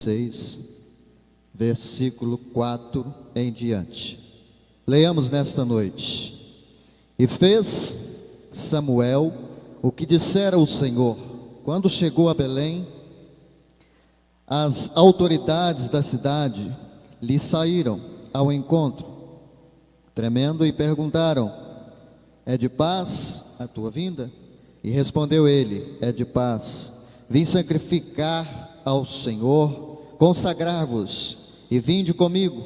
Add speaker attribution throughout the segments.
Speaker 1: 6, versículo 4 em diante. Leiamos nesta noite. E fez Samuel o que dissera o Senhor. Quando chegou a Belém, as autoridades da cidade lhe saíram ao encontro, tremendo, e perguntaram: é de paz a tua vinda? E respondeu ele: é de paz. Vim sacrificar ao Senhor, consagrar-vos, e vinde comigo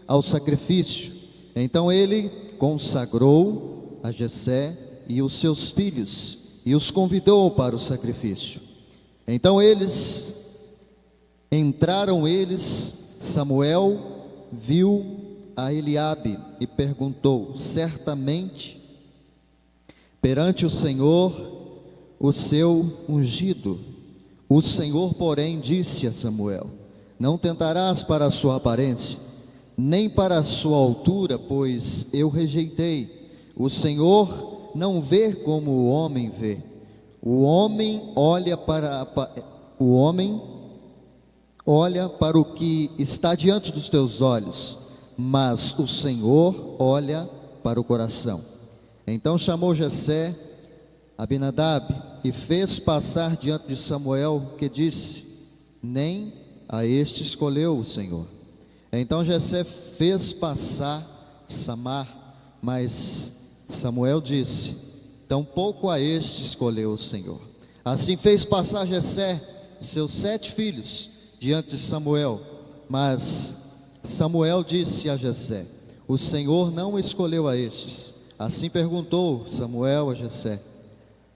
Speaker 1: ao sacrifício. Então ele consagrou a Jessé e os seus filhos, e os convidou para o sacrifício. Então entraram eles. Samuel viu a Eliabe e perguntou: certamente perante o Senhor o seu ungido. O Senhor, porém, disse a Samuel: não tentarás para a sua aparência, nem para a sua altura, pois eu rejeitei. O Senhor não vê como o homem vê. O homem olha para o que está diante dos teus olhos, mas o Senhor olha para o coração. Então chamou Jessé Abinadab e fez passar diante de Samuel, que disse: nem a este escolheu o Senhor. Então Jessé fez passar Samar, mas Samuel disse: tampouco a este escolheu o Senhor. Assim fez passar Jessé seus 7 filhos diante de Samuel, mas Samuel disse a Jessé: o Senhor não escolheu a estes. Assim perguntou Samuel a Jessé: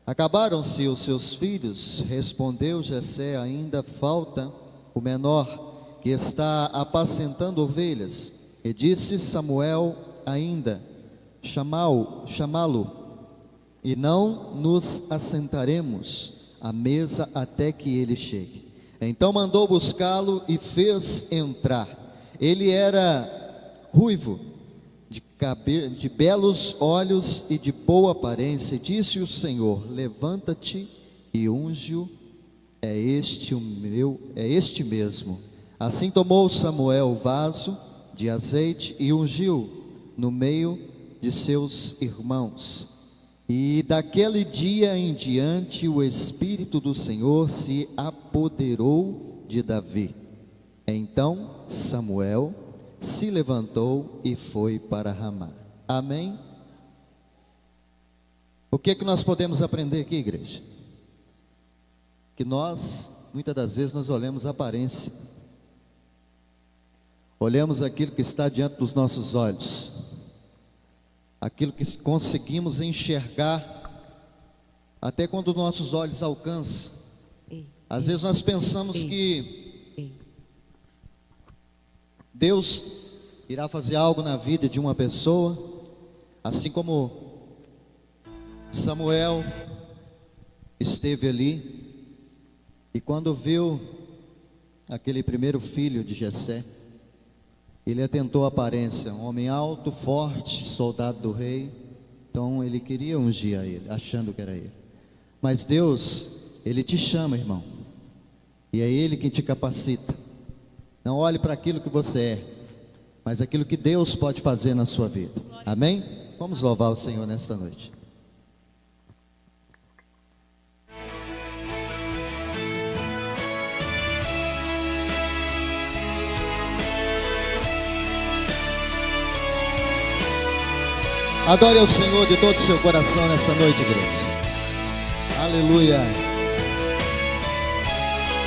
Speaker 1: acabaram-se os seus filhos? Respondeu Jessé: ainda falta o menor, que está apacentando ovelhas. E disse Samuel ainda: chamá-lo, e não nos assentaremos à mesa até que ele chegue. Então mandou buscá-lo e fez entrar. Ele era ruivo, de belos olhos e de boa aparência. E disse o Senhor: levanta-te e unge-o, é este mesmo. Assim tomou Samuel o vaso de azeite e ungiu no meio de seus irmãos. E daquele dia em diante o Espírito do Senhor se apoderou de Davi. Então Samuel se levantou e foi para Ramá. Amém? O que é que nós podemos aprender aqui, igreja? Que nós, muitas das vezes, nós olhamos a aparência, olhamos aquilo que está diante dos nossos olhos, aquilo que conseguimos enxergar, até quando nossos olhos alcançam. Às vezes nós pensamos que Deus irá fazer algo na vida de uma pessoa, assim como Samuel esteve ali, e quando viu aquele primeiro filho de Jessé, ele atentou a aparência, um homem alto, forte, soldado do rei. Então ele queria ungir a ele, achando que era ele. Mas Deus, Ele te chama, irmão, e é Ele quem te capacita. Não olhe para aquilo que você é, mas aquilo que Deus pode fazer na sua vida. Amém? Vamos louvar o Senhor nesta noite. Adore ao Senhor de todo o seu coração nesta noite, igreja. Aleluia.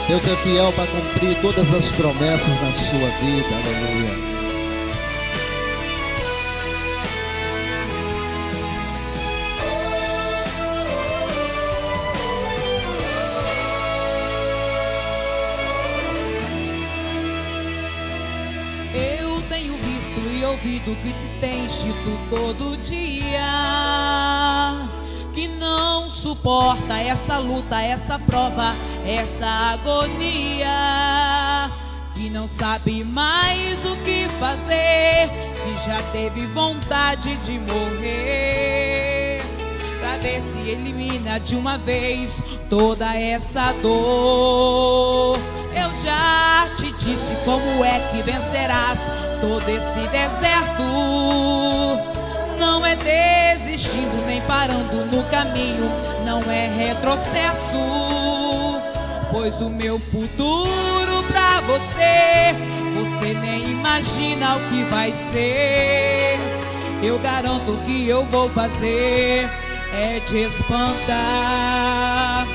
Speaker 1: Deus é fiel para cumprir todas as promessas na sua vida. Aleluia.
Speaker 2: Eu tenho visto e ouvido que te tens dito todo dia, que não suporta essa luta, essa prova, essa agonia, que não sabe mais o que fazer, que já teve vontade de morrer, pra ver se elimina de uma vez toda essa dor. Eu já te disse como é que vencerás todo esse deserto? Não é desistindo nem parando no caminho, não é retrocesso, pois o meu futuro pra você, você nem imagina o que vai ser. Eu garanto que eu vou fazer é te espantar.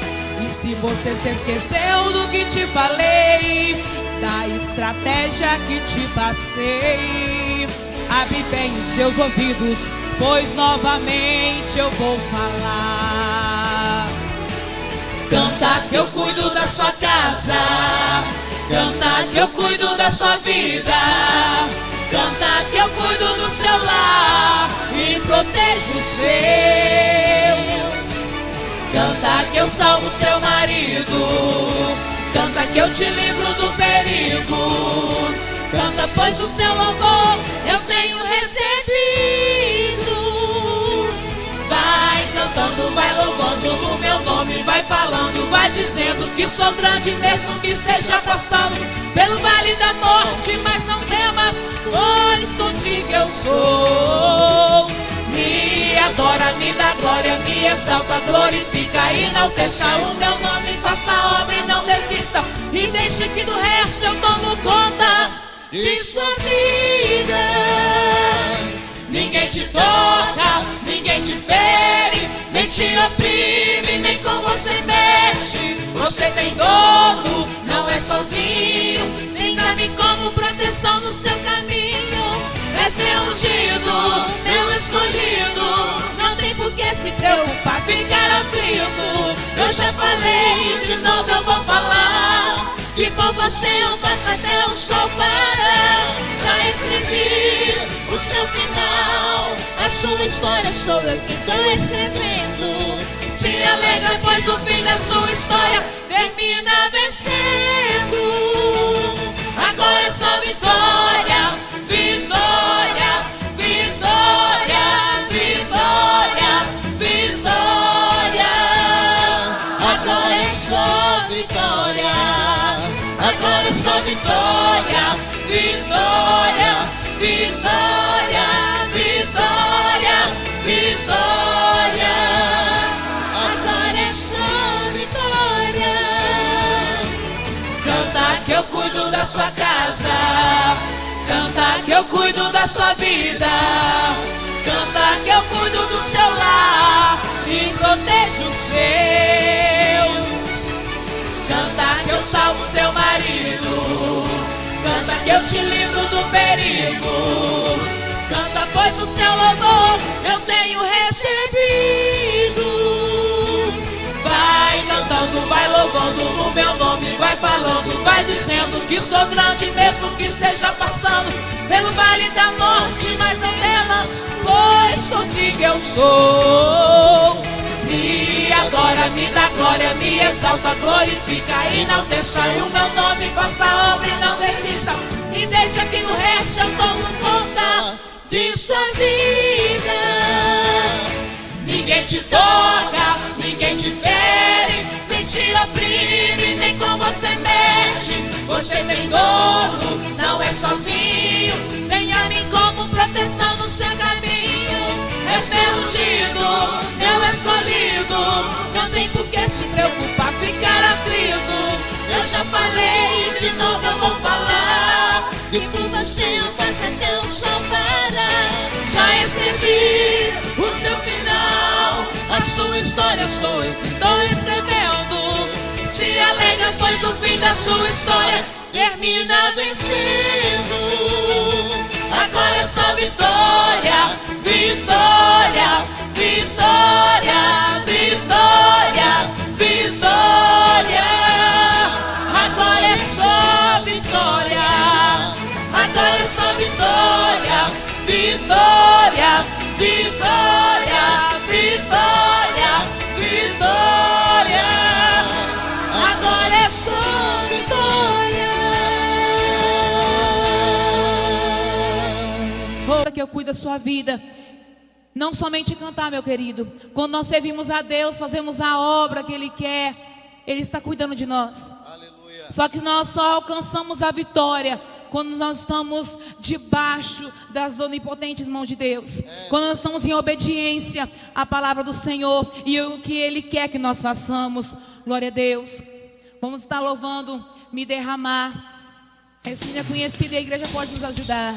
Speaker 2: E se você se esqueceu do que te falei, da estratégia que te passei, abre bem os seus ouvidos, pois novamente eu vou falar. Canta que eu cuido da sua casa, canta que eu cuido da sua vida, canta que eu cuido do seu lar e protejo os seus. Canta que eu salvo seu marido, canta que eu te livro do perigo, canta pois o seu louvor eu tenho recebido. Vai cantando, vai louvando o meu nome, vai falando, vai dizendo que sou grande mesmo que esteja passando pelo vale da morte, mas não temas, pois contigo eu sou. Me adora, me dá glória, me exalta, glorifica, enalteça o meu nome, faça a obra e não desista, e deixe que do resto eu tomo conta de sua vida. Ninguém te toca, ninguém te fere, nem te oprime, nem com você mexe. Você tem dono, não é sozinho, tem nome como proteção no seu caminho. És meu ungido, meu escolhido, não tem por que se preocupar, ficar aflito. Eu já falei, de novo eu vou falar, que por você eu passo até o sol parar. Já escrevi o seu final, a sua história sou eu que estou escrevendo. Se alegra, pois o fim da sua história termina vencendo. Agora é só vitória, vitória, vitória, vitória, vitória. Agora é só vitória, agora é só vitória, vitória, vitória, vitória, vitória. Agora é só vitória. Canta que eu cuido da sua casa, canta que eu cuido da sua vida, canta que eu cuido do seu lar e protejo os seus. Canta que eu salvo seu marido, canta que eu te livro do perigo, canta pois o seu louvor eu tenho recebido. Vai cantando, vai louvando o meu nome, vai falando, vai dizendo que sou grande mesmo que esteja passando pelo vale da morte, mas não temas, pois contigo eu sou. Me adora, me dá glória, me exalta, glorifica, enalteça o meu nome, faça a obra e não desista, e deixa que no resto eu tomo conta de sua vida. Ninguém te toca, ninguém te fere, nem te oprime, nem com você mexe. Você tem dono, não é sozinho, tem a mim como proteção no seu caminho. És meu ungido, meu escolhido, não tem por que se preocupar, ficar aflito. Eu já falei, de novo eu vou falar, que por você eu faço até o sol parar. Já escrevi o seu final, a sua história sou eu que estou escrevendo. Se alegra, pois o fim da sua história termina vencendo. Agora é só vitória, vitória, vitória, vitória, vitória. Agora é só vitória, agora é só vitória, vitória, vitória, vitória, vitória. Agora é só vitória. Que eu cuido da sua vida. Não somente cantar, meu querido. Quando nós servimos a Deus, fazemos a obra que Ele quer, Ele está cuidando de nós.
Speaker 1: Aleluia.
Speaker 2: Só que nós só alcançamos a vitória quando nós estamos debaixo das onipotentes mãos de Deus. Quando nós estamos em obediência à palavra do Senhor e o que Ele quer que nós façamos. Glória a Deus. Vamos estar louvando Me Derramar. Esse hino é conhecido e a igreja pode nos ajudar.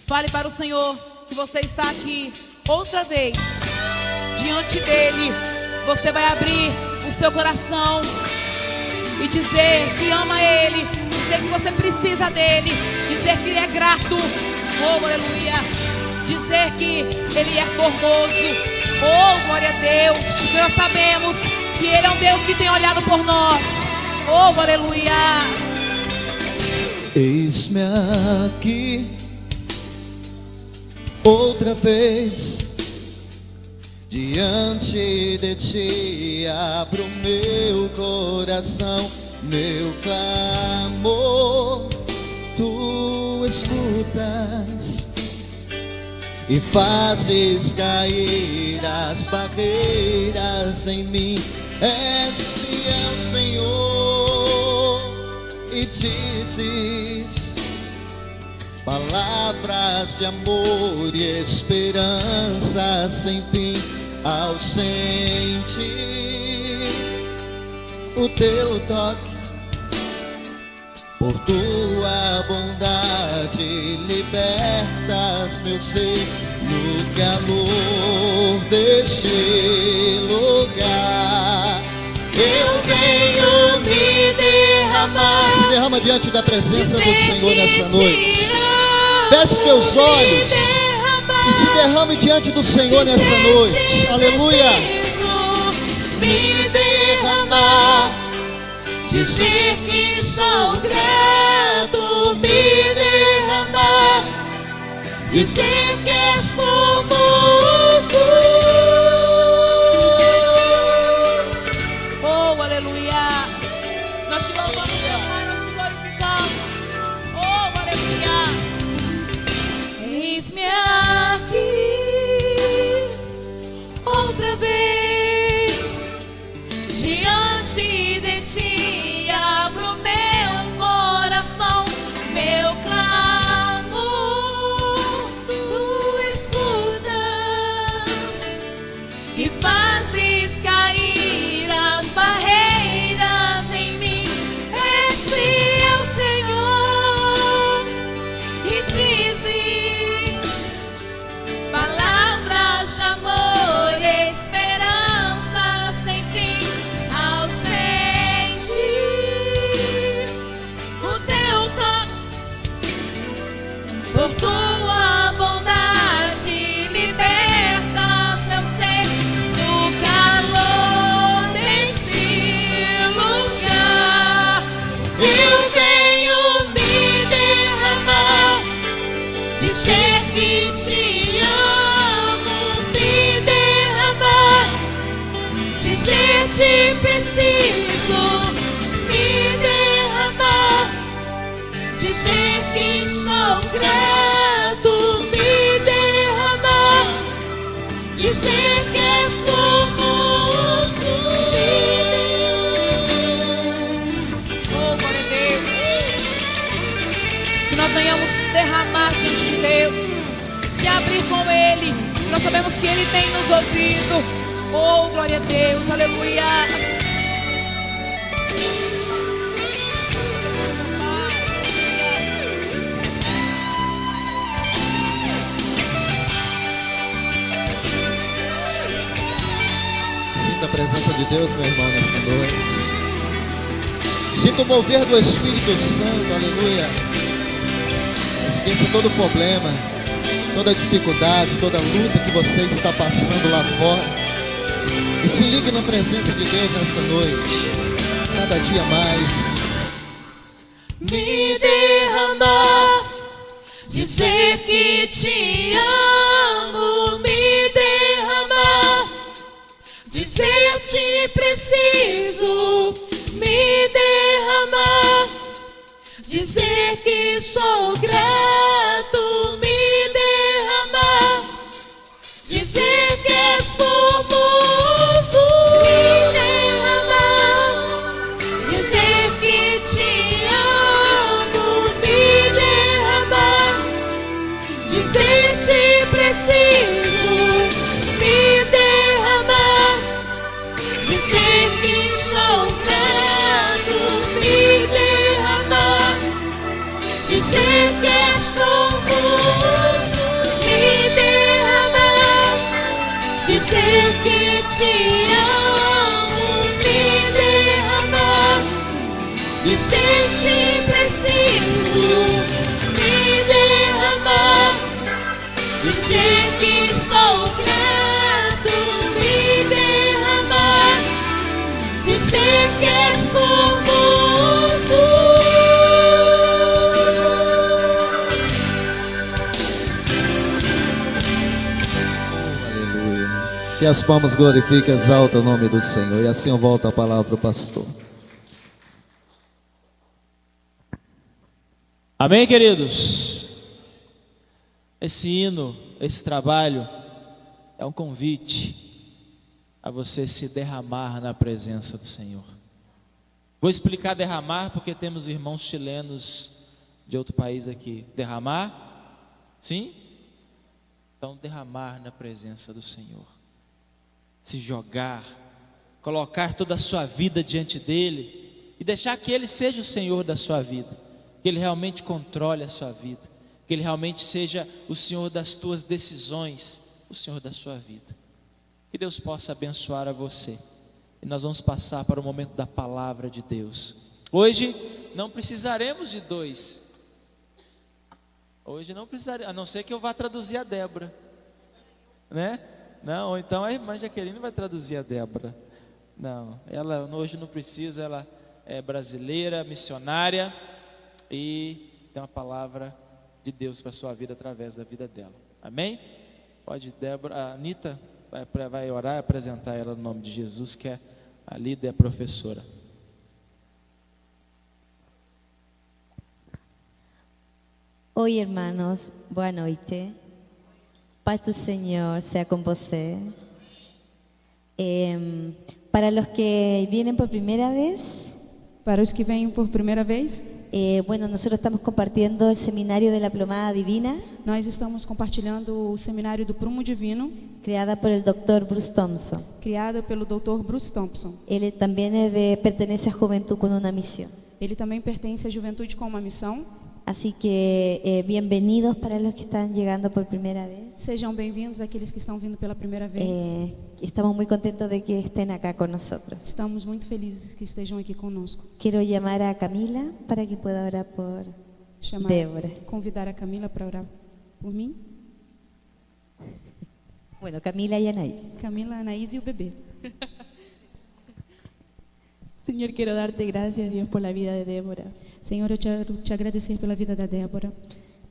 Speaker 2: Fale para o Senhor que você está aqui outra vez diante dEle. Você vai abrir o seu coração e dizer que ama Ele, dizer que você precisa dEle, dizer que Ele é grato, oh aleluia, dizer que Ele é formoso, oh glória a Deus. Nós sabemos que Ele é um Deus que tem olhado por nós, oh aleluia.
Speaker 1: Eis-me aqui outra vez diante de ti, abro meu coração, meu clamor, tu escutas e fazes cair as barreiras em mim. És fiel, Senhor, e dizes palavras de amor e esperança sem fim. Ao sentir o teu toque, por tua bondade libertas meu ser no calor deste lugar. Eu venho me derramar. Se derrama diante da presença do Senhor nessa noite. Feche teus olhos e se derrame diante do Senhor nessa noite. Aleluia.
Speaker 2: Me derramar, dizer que sou grato. Me derramar, dizer que és formoso. Oh, aleluia. Nós te louvamos, meu Pai, nós te glorificamos. Oh, aleluia. Eis-me aqui outra vez diante de ti, abro meu coração, meu clamor, tu escutas e fazes cair as barreiras em mim. És fiel, Senhor, e dizes palavras de amor e esperança sem fim. Ao sentir o teu toque, por tua bondade libertas meu ser no calor deste lugar. Eu venho me derramar, dizer que te amo. Me derramar, dizer te preciso. Me derramar, dizer que sou grato. Me derramar, dizer que és formoso. Oh, glória a Deus. Que nós venhamos derramar diante de Deus, se abrir com Ele. Nós sabemos que Ele tem nos ouvido. Oh, glória a Deus, aleluia.
Speaker 1: Sinta a presença de Deus, meu irmão, nesta noite. Sinta o mover do Espírito Santo, aleluia. Esqueça todo o problema, toda a dificuldade, toda a luta que você está passando lá fora. E se ligue na presença de Deus nessa noite, cada dia mais.
Speaker 2: Me derramar, dizer que te amo. Me derramar, dizer te preciso. Me derramar, dizer que sou grato. Me derramar, dizer que és formoso. Me derramar, dizer que és confuso, me derramar, dizer que te amo, me derramar, dizer que preciso, me derramar, dizer que sou grato, me derramar, dizer que és confuso.
Speaker 1: Que as palmas glorifiquem, exalta o nome do Senhor. E assim eu volto a palavra do pastor.
Speaker 3: Amém, queridos? Esse hino, esse trabalho é um convite a você se derramar na presença do Senhor. Vou explicar derramar porque temos irmãos chilenos de outro país aqui. Derramar? Sim? Então derramar na presença do Senhor. Se jogar, colocar toda a sua vida diante dele e deixar que ele seja o Senhor da sua vida, que ele realmente controle a sua vida, que ele realmente seja o Senhor das tuas decisões, o Senhor da sua vida. Que Deus possa abençoar a você. E nós vamos passar para o momento da palavra de Deus. Hoje não precisaremos de dois. Hoje não precisaremos, a não ser que eu vá traduzir a Débora, né? Não, ou então a irmã Jaqueline vai traduzir a Débora. Não, ela hoje não precisa, ela é brasileira, missionária e tem uma palavra de Deus para a sua vida através da vida dela. Amém? Pode, Débora, a Anitta vai orar e apresentar ela no nome de Jesus, que é a líder e a professora.
Speaker 4: Oi, hermanos, boa noite. Paz do Senhor sea con você. Para los que vienen por primera vez,
Speaker 5: Para os que vêm por primeira vez,
Speaker 4: bueno, nosotros estamos compartiendo el seminario de la Plomada Divina,
Speaker 5: nós estamos compartilhando o seminário do Prumo Divino,
Speaker 4: creada por el Dr. Bruce Thompson.
Speaker 5: criado pelo Dr. Bruce Thompson.
Speaker 4: Él también pertenece a Juventud con una Misión.
Speaker 5: Ele também pertence à Juventude com uma Missão.
Speaker 4: Así que bienvenidos para los que están llegando por primera vez.
Speaker 5: Sejam bem-vindos aqueles que estão vindo pela primeira vez.
Speaker 4: Estamos muy contentos de que estén acá con nosotros.
Speaker 5: Estamos muito felizes que estejam aqui conosco.
Speaker 4: Quiero llamar a Camila para que pueda orar por
Speaker 5: Chamar,
Speaker 4: Débora.
Speaker 5: convidar a Camila para orar por mim.
Speaker 4: Bueno, Camila y Anaís.
Speaker 5: Camila, Anaís e o bebê.
Speaker 6: Señor, quiero darte gracias, Dios, por la vida de Débora.
Speaker 5: Senhor, eu quero te agradecer pela vida da Débora.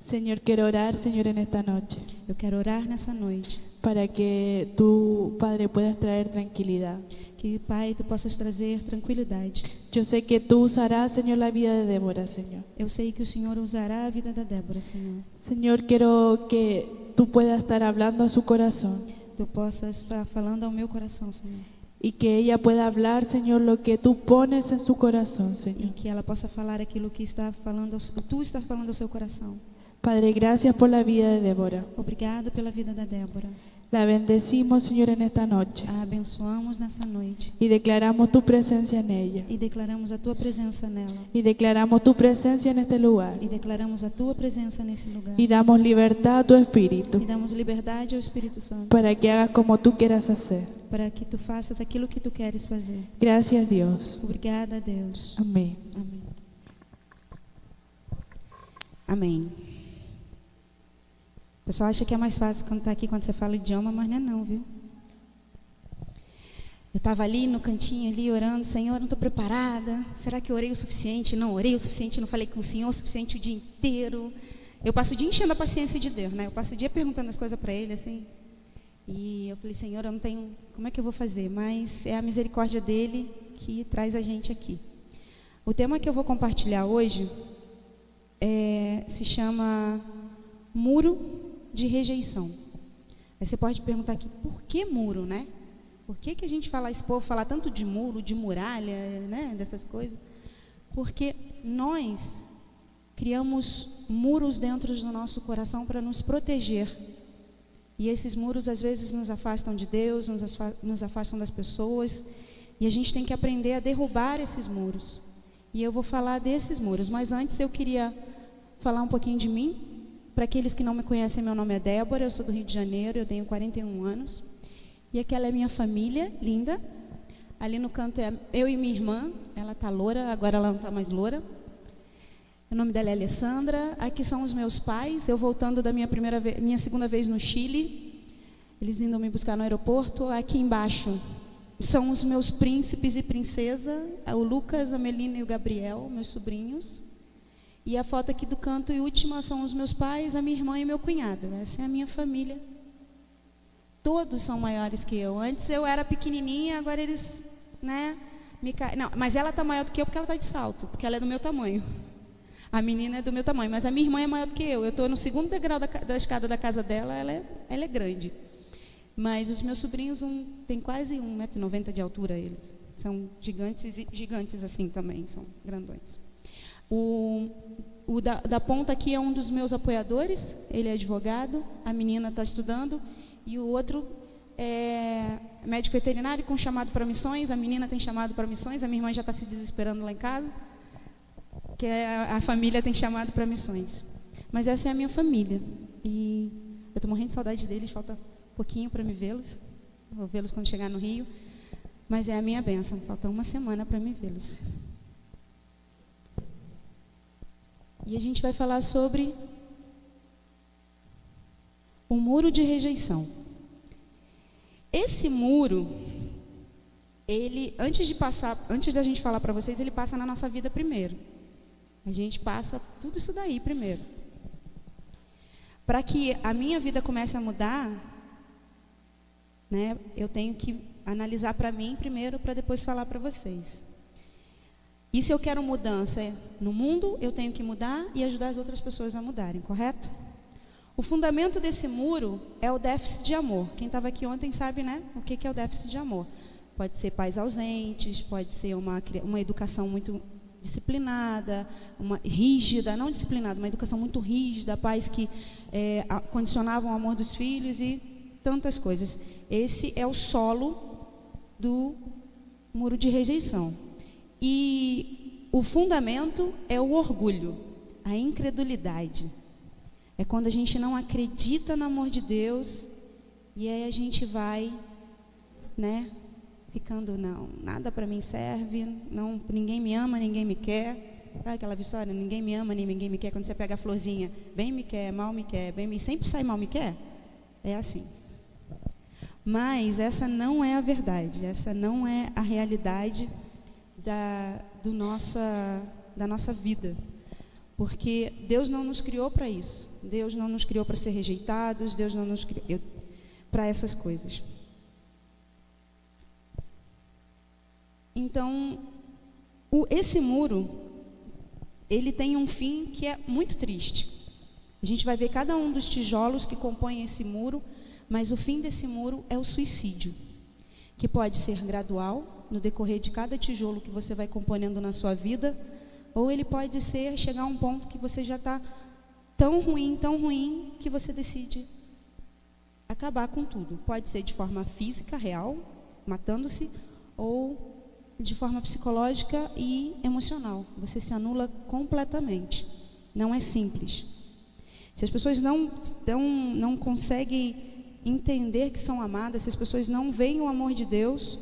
Speaker 6: Señor, quiero orar, Señor, en esta noche,
Speaker 5: Eu quero orar nessa noite.
Speaker 6: para que tú, Padre, puedas traer tranquilidad.
Speaker 5: Que, Pai, Tu possas trazer tranquilidade.
Speaker 6: Yo sé que tú usarás, Señor, la vida de Débora, Señor.
Speaker 5: Eu sei que o Senhor usará a vida da Débora, Senhor.
Speaker 6: Señor, quiero que tú puedas estar hablando a su corazón
Speaker 5: Tu possas estar falando ao meu coração, Senhor.
Speaker 6: y que ella pueda hablar, Señor, lo que tú pones en su corazón,
Speaker 5: E
Speaker 6: Señor.
Speaker 5: que ela possa falar aquilo que está falando, Tu está falando ao seu coração.
Speaker 6: Padre, gracias por la vida de Débora.
Speaker 5: Obrigado pela vida da Débora.
Speaker 6: La bendecimos, Señor, en esta noche
Speaker 5: A abençoamos nessa noite
Speaker 6: y declaramos tu presencia en ella.
Speaker 5: e declaramos a Tua presença nela.
Speaker 6: Y declaramos tu presencia en este lugar.
Speaker 5: E declaramos a Tua presença nesse lugar.
Speaker 6: Y damos libertad a tu espíritu
Speaker 5: E damos liberdade ao Espírito Santo
Speaker 6: para que hagas como tú quieras hacer.
Speaker 5: para que Tu faças aquilo que Tu queres fazer.
Speaker 6: Gracias, Dios.
Speaker 5: Obrigada, Deus.
Speaker 6: Amén.
Speaker 5: Amém. Amém. O pessoal acha que é mais fácil cantar aqui quando você fala o idioma, mas não é não, viu? Eu estava ali no cantinho, ali orando, Senhor, não estou preparada. Será que eu orei o suficiente? Não orei o suficiente, não falei com o Senhor o suficiente o dia inteiro. Eu passo o dia enchendo a paciência de Deus, né? Eu passo o dia perguntando as coisas para Ele, assim. E eu falei, Senhor, eu não tenho, como é que eu vou fazer? Mas é a misericórdia dEle que traz a gente aqui. O tema que eu vou compartilhar hoje se chama Muro de Rejeição. Aí você pode perguntar aqui, por que muro, né? Por que a gente fala, esse povo fala tanto de muro, de muralha, né? Dessas coisas? Porque nós criamos muros dentro do nosso coração para nos proteger. E esses muros às vezes nos afastam de Deus, nos afastam das pessoas. E a gente tem que aprender a derrubar esses muros. E eu vou falar desses muros, mas antes eu queria falar um pouquinho de mim. Para aqueles que não me conhecem, meu nome é Débora, eu sou do Rio de Janeiro, eu tenho 41 anos. E aquela é minha família, linda. Ali no canto é eu e minha irmã, ela está loura, agora ela não está mais loura. O nome dela é Alessandra. Aqui são os meus pais, eu voltando da minha segunda vez no Chile. Eles indo me buscar no aeroporto. Aqui embaixo são os meus príncipes e princesa, o Lucas, a Melina e o Gabriel, meus sobrinhos. E a foto aqui do canto e última são os meus pais, a minha irmã e meu cunhado. Essa é a minha família. Todos são maiores que eu. Antes eu era pequenininha, agora eles, né, não, mas ela está maior do que eu porque ela está de salto, porque ela é do meu tamanho. A menina é do meu tamanho, mas a minha irmã é maior do que eu. Eu estou no segundo degrau da escada da casa dela, ela é grande. Mas os meus sobrinhos têm quase 1,90 m de altura, eles. São gigantes assim também, são grandões. O da ponta aqui é um dos meus apoiadores, ele é advogado, a menina está estudando, e o outro é médico veterinário com chamado para missões, a menina tem chamado para missões, a minha irmã já está se desesperando lá em casa, que a família tem chamado para missões. Mas essa é a minha família, e eu estou morrendo de saudade deles, falta pouquinho para me vê-los, vou vê-los quando chegar no Rio, mas é a minha bênção, falta uma semana para me vê-los. E a gente vai falar sobre o muro de rejeição. Esse muro, ele, antes da gente falar para vocês, ele passa na nossa vida primeiro. A gente passa tudo isso daí primeiro. Para que a minha vida comece a mudar, né, eu tenho que analisar para mim primeiro, para depois falar para vocês. E se eu quero mudança no mundo, eu tenho que mudar e ajudar as outras pessoas a mudarem, correto? O fundamento desse muro é o déficit de amor. Quem estava aqui ontem sabe, né, o que é o déficit de amor. Pode ser pais ausentes, pode ser uma educação muito disciplinada, rígida, não disciplinada, uma educação muito rígida, pais que condicionavam o amor dos filhos e tantas coisas. Esse é o solo do muro de rejeição. E o fundamento é o orgulho, a incredulidade. É quando a gente não acredita no amor de Deus e aí a gente vai, né, ficando, não, nada para mim serve, não, ninguém me ama, ninguém me quer. Sabe aquela história, ninguém me ama, nem ninguém me quer, quando você pega a florzinha, bem me quer, mal me quer, sempre sai mal me quer? É assim. Mas essa não é a verdade, essa não é a realidade da nossa vida, porque Deus não nos criou para isso. Deus não nos criou para ser rejeitados, Deus não nos criou para essas coisas. Então, esse muro, ele tem um fim que é muito triste. A gente vai ver cada um dos tijolos que compõem esse muro, mas o fim desse muro é o suicídio, que pode ser gradual, no decorrer de cada tijolo que você vai componendo na sua vida, ou ele pode chegar a um ponto que você já está tão ruim, que você decide acabar com tudo. Pode ser de forma física, real, matando-se, ou de forma psicológica e emocional. Você se anula completamente. Não é simples. Se as pessoas não conseguem entender que são amadas, se as pessoas não veem o amor de Deus,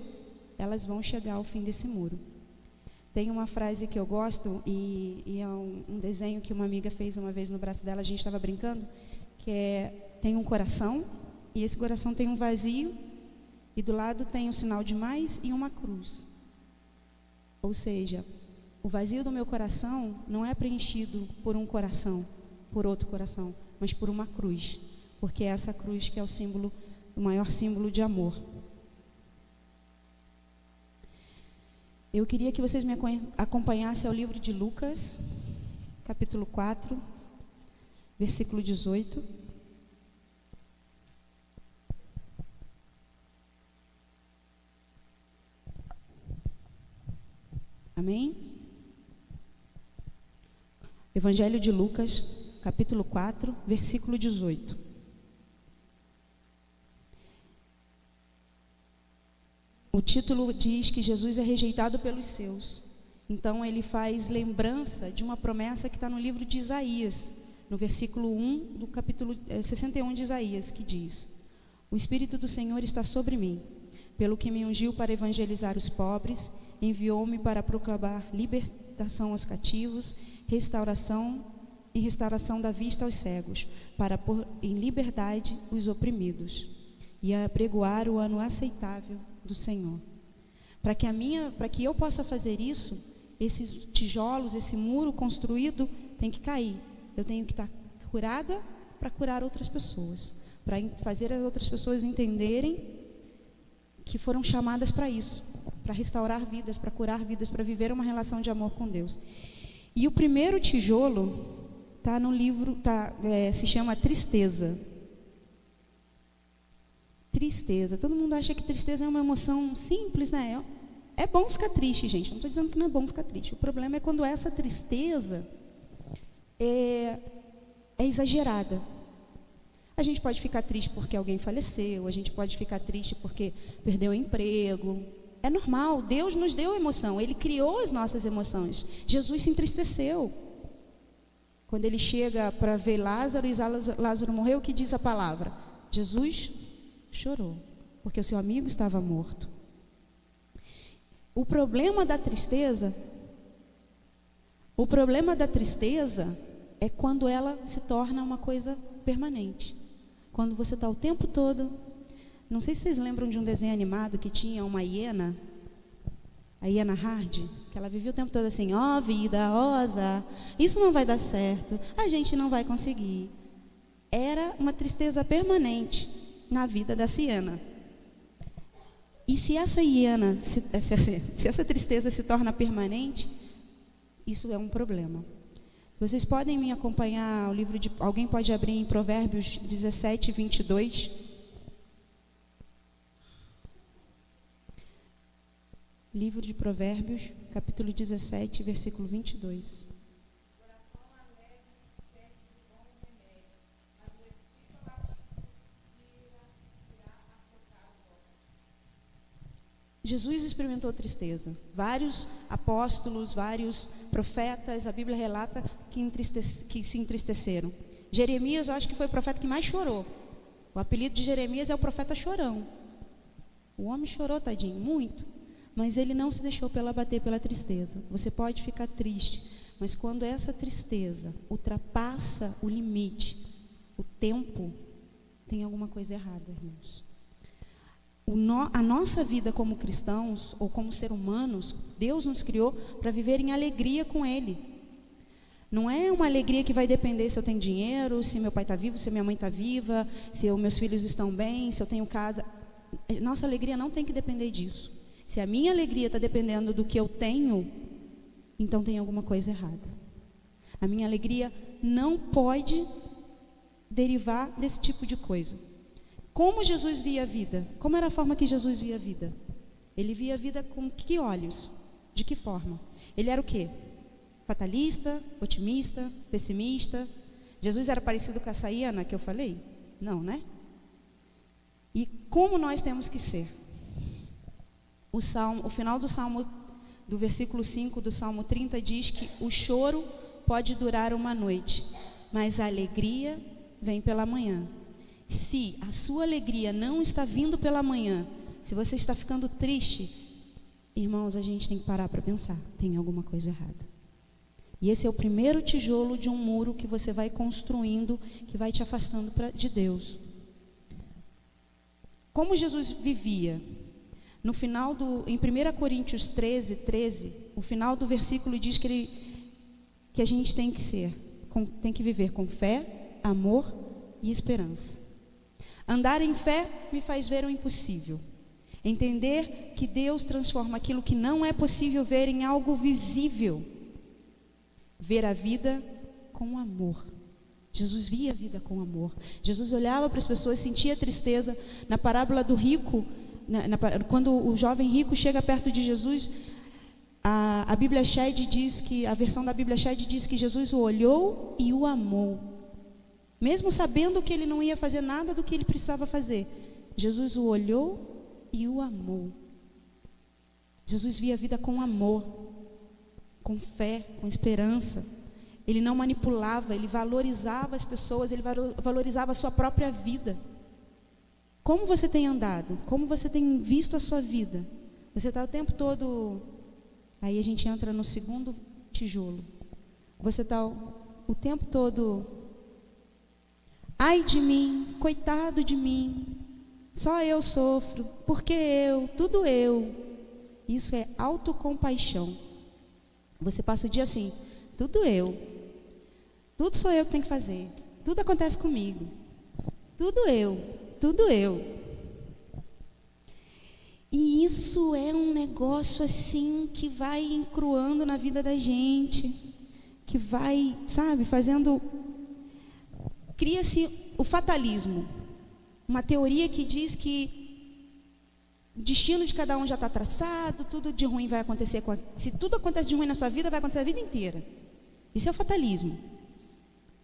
Speaker 5: elas vão chegar ao fim desse muro. Tem uma frase que eu gosto, e é um desenho que uma amiga fez uma vez no braço dela, a gente estava brincando, que tem um coração, e esse coração tem um vazio, e do lado tem um sinal de mais e uma cruz. Ou seja, o vazio do meu coração não é preenchido por um coração, por outro coração, mas por uma cruz, porque é essa cruz que é o maior símbolo de amor. Eu queria que vocês me acompanhassem ao livro de Lucas, capítulo 4, versículo 18. Amém? Evangelho de Lucas, capítulo 4, versículo 18. O título diz que Jesus é rejeitado pelos seus. Então ele faz lembrança de uma promessa que está no livro de Isaías, no versículo 1 do capítulo 61 de Isaías, que diz: o Espírito do Senhor está sobre mim, pelo que me ungiu para evangelizar os pobres, enviou-me para proclamar libertação aos cativos, restauração da vista aos cegos, para pôr em liberdade os oprimidos e apregoar o ano aceitável do Senhor. Para que eu possa fazer isso, esses tijolos, esse muro construído tem que cair. Eu tenho que estar curada para curar outras pessoas, para fazer as outras pessoas entenderem que foram chamadas para isso, para restaurar vidas, para curar vidas, para viver uma relação de amor com Deus. E o primeiro tijolo está no livro, se chama Tristeza. Tristeza. Todo mundo acha que tristeza é uma emoção simples, né? É bom ficar triste, gente. Não estou dizendo que não é bom ficar triste. O problema é quando essa tristeza é exagerada. A gente pode ficar triste porque alguém faleceu, a gente pode ficar triste porque perdeu o emprego. É normal, Deus nos deu emoção, Ele criou as nossas emoções. Jesus se entristeceu. Quando Ele chega para ver Lázaro e Lázaro morreu, o que diz a palavra? Jesus chorou, porque o seu amigo estava morto. O problema da tristeza é quando ela se torna uma coisa permanente. Quando você está o tempo todo... Não sei se vocês lembram de um desenho animado que tinha uma hiena, a hiena Hard, que ela vivia o tempo todo assim: ó vida, ó azar, isso não vai dar certo, a gente não vai conseguir. Era uma tristeza permanente na vida dessa hiena. E se essa hiena, se essa tristeza se torna permanente, isso é um problema. Vocês podem me acompanhar, o livro de... Alguém pode abrir em Provérbios 17, 22. Livro de Provérbios, capítulo 17, versículo 22. Jesus experimentou tristeza. Vários apóstolos, vários profetas, a Bíblia relata que se entristeceram. Jeremias, eu acho que foi o profeta que mais chorou. O apelido de Jeremias é o profeta chorão. O homem chorou, tadinho, muito. Mas ele não se deixou abater pela tristeza. Você pode ficar triste, mas quando essa tristeza ultrapassa o limite, o tempo, tem alguma coisa errada, irmãos. A nossa vida como cristãos, ou como seres humanos, Deus nos criou para viver em alegria com Ele. Não é uma alegria que vai depender se eu tenho dinheiro, se meu pai está vivo, se minha mãe está viva, se meus filhos estão bem, se eu tenho casa. Nossa alegria não tem que depender disso. Se a minha alegria está dependendo do que eu tenho, então tem alguma coisa errada. A minha alegria não pode derivar desse tipo de coisa. Como Jesus via a vida? Como era a forma que Jesus via a vida? Ele via a vida com que olhos? De que forma? Ele era o quê? Fatalista, otimista, pessimista? Jesus era parecido com essa hiena que eu falei? Não, né? E como nós temos que ser? O final do Salmo, do versículo 5 do Salmo 30 diz que o choro pode durar uma noite, mas a alegria vem pela manhã. Se a sua alegria não está vindo pela manhã, se você está ficando triste, irmãos, a gente tem que parar para pensar, tem alguma coisa errada. E esse é o primeiro tijolo de um muro que você vai construindo, que vai te afastando de Deus. Como Jesus vivia? No final em 1 Coríntios 13, o final do versículo diz que a gente tem que viver com fé, amor e esperança. Andar em fé me faz ver o impossível. Entender que Deus transforma aquilo que não é possível ver em algo visível. Ver a vida com amor. Jesus via a vida com amor. Jesus olhava para as pessoas, sentia tristeza. Na parábola do rico, quando o jovem rico chega perto de Jesus, a Bíblia Shed diz que, a versão da Bíblia Shed diz que Jesus o olhou e o amou. Mesmo sabendo que ele não ia fazer nada do que ele precisava fazer, Jesus o olhou e o amou. Jesus via a vida com amor. com fé, com esperança. Ele não manipulava, ele valorizava as pessoas, ele valorizava a sua própria vida. Como você tem andado? Como você tem visto a sua vida? Você está o tempo todo... Aí a gente entra no segundo tijolo. Você está o tempo todo... Ai de mim, coitado de mim, só eu sofro, porque eu, tudo eu. Isso é autocompaixão. Você passa o dia assim, tudo eu. Tudo sou eu que tenho que fazer. Tudo acontece comigo. Tudo eu. Tudo eu. E isso é um negócio assim que vai encruando na vida da gente, que vai, sabe, fazendo... Cria-se o fatalismo, uma teoria que diz que o destino de cada um já está traçado, tudo de ruim vai acontecer. Se tudo acontece de ruim na sua vida, vai acontecer a vida inteira. Isso é o fatalismo.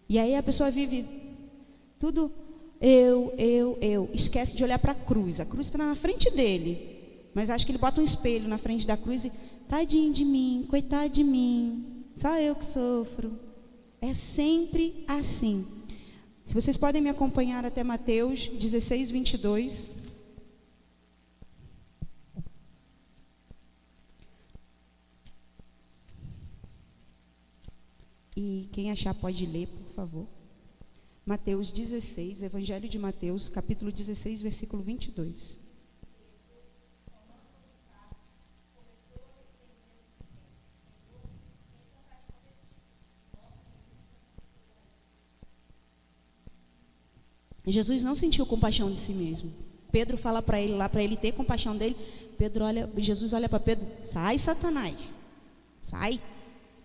Speaker 5: E aí a pessoa vive tudo eu. Esquece de olhar para a cruz. A cruz está na frente dele. Mas acho que ele bota um espelho na frente da cruz e... Tadinho de mim, coitado de mim. Só eu que sofro. É sempre assim. Se vocês podem me acompanhar até Mateus 16, 22. E quem achar pode ler, por favor. Mateus 16, Evangelho de Mateus, capítulo 16, versículo 22. Jesus não sentiu compaixão de si mesmo. Pedro fala para ele lá, para ele ter compaixão dele. Jesus olha para Pedro, sai Satanás, sai,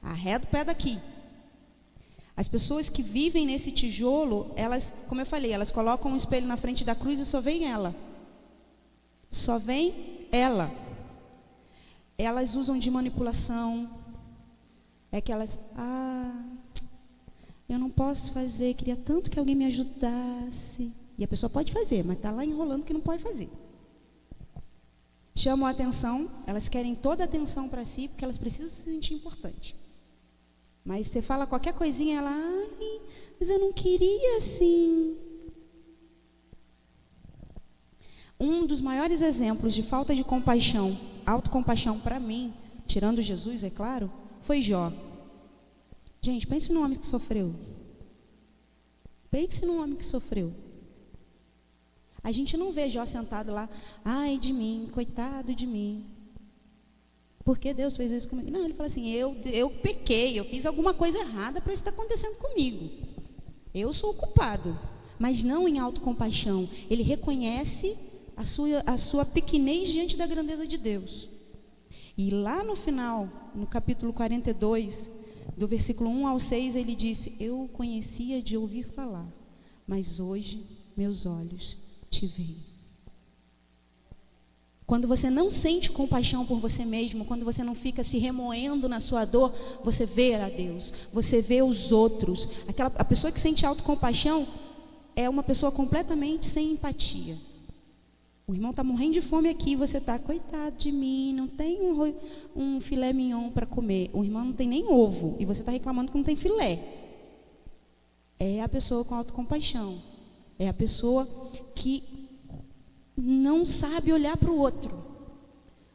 Speaker 5: arreda o pé daqui. As pessoas que vivem nesse tijolo, elas, como eu falei, elas colocam um espelho na frente da cruz e só vem ela. Só vem ela. Elas usam de manipulação. É que elas, eu não posso fazer, queria tanto que alguém me ajudasse. E a pessoa pode fazer, mas está lá enrolando que não pode fazer. Chamam a atenção, elas querem toda a atenção para si, porque elas precisam se sentir importantes. Mas você fala qualquer coisinha, ela, mas eu não queria assim. Um dos maiores exemplos de falta de compaixão, autocompaixão para mim, tirando Jesus, é claro, foi Jó. Gente, pense num homem que sofreu. Pense num homem que sofreu. A gente não vê Jó sentado lá, ai de mim, coitado de mim. Por que Deus fez isso comigo? Não, ele fala assim, eu pequei, eu fiz alguma coisa errada para isso estar acontecendo comigo. Eu sou o culpado. Mas não em autocompaixão. Ele reconhece a sua pequenez diante da grandeza de Deus. E lá no final, no capítulo 42, do versículo 1 ao 6, ele disse, eu o conhecia de ouvir falar, mas hoje meus olhos te veem. Quando você não sente compaixão por você mesmo, quando você não fica se remoendo na sua dor, você vê a Deus, você vê os outros. A pessoa que sente autocompaixão é uma pessoa completamente sem empatia. O irmão está morrendo de fome aqui, você está, coitado de mim, não tem um filé mignon para comer. O irmão não tem nem ovo e você está reclamando que não tem filé. É a pessoa com autocompaixão. É a pessoa que não sabe olhar para o outro.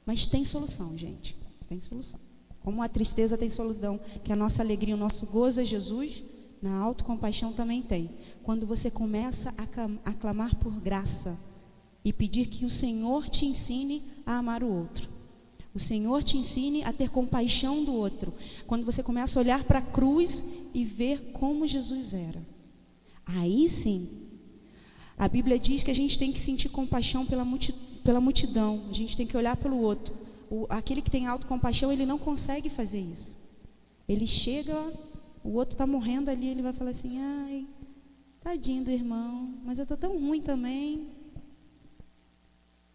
Speaker 5: Mas tem solução, gente. Tem solução. Como a tristeza tem solução, que a nossa alegria, o nosso gozo é Jesus, na autocompaixão também tem. Quando você começa a clamar por graça e pedir que o Senhor te ensine a amar o outro. O Senhor te ensine a ter compaixão do outro. Quando você começa a olhar para a cruz e ver como Jesus era. Aí sim, a Bíblia diz que a gente tem que sentir compaixão pela multidão. A gente tem que olhar pelo outro. Aquele que tem autocompaixão, ele não consegue fazer isso. Ele chega, o outro está morrendo ali, ele vai falar assim, ai, tadinho do irmão, mas eu estou tão ruim também.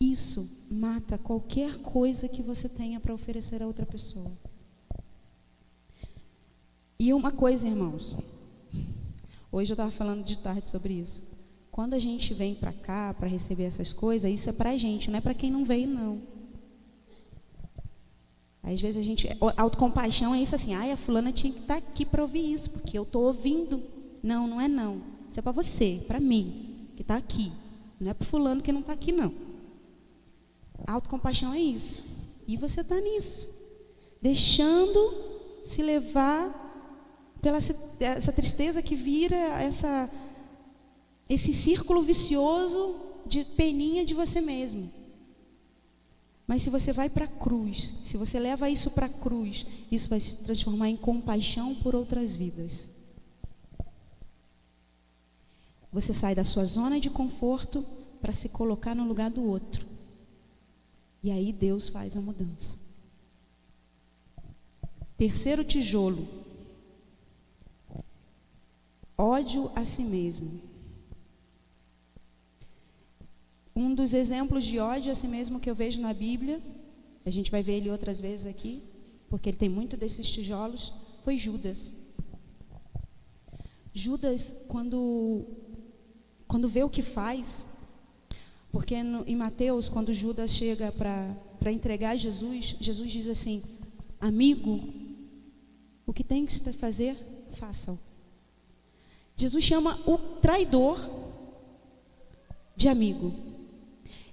Speaker 5: Isso mata qualquer coisa que você tenha para oferecer a outra pessoa. E uma coisa, irmãos, hoje eu estava falando de tarde sobre isso. Quando a gente vem para cá para receber essas coisas, isso é para a gente, não é para quem não veio, não. Às vezes a gente, autocompaixão é isso assim, a fulana tinha que estar aqui para ouvir isso, porque eu estou ouvindo. Não, não é não. Isso é para você, para mim, que está aqui. Não é para fulano que não está aqui, não. Autocompaixão é isso. E você está nisso. Deixando se levar pela essa tristeza que vira esse círculo vicioso de peninha de você mesmo. Mas se você vai para a cruz, se você leva isso para a cruz, isso vai se transformar em compaixão por outras vidas. Você sai da sua zona de conforto para se colocar no lugar do outro. E aí Deus faz a mudança. Terceiro tijolo. Ódio a si mesmo. Um dos exemplos de ódio a si mesmo que eu vejo na Bíblia, a gente vai ver ele outras vezes aqui, porque ele tem muito desses tijolos, foi Judas. Judas, quando vê o que faz, porque em Mateus, quando Judas chega para entregar Jesus, Jesus diz assim, amigo, o que tem que fazer, faça-o. Jesus chama o traidor de amigo.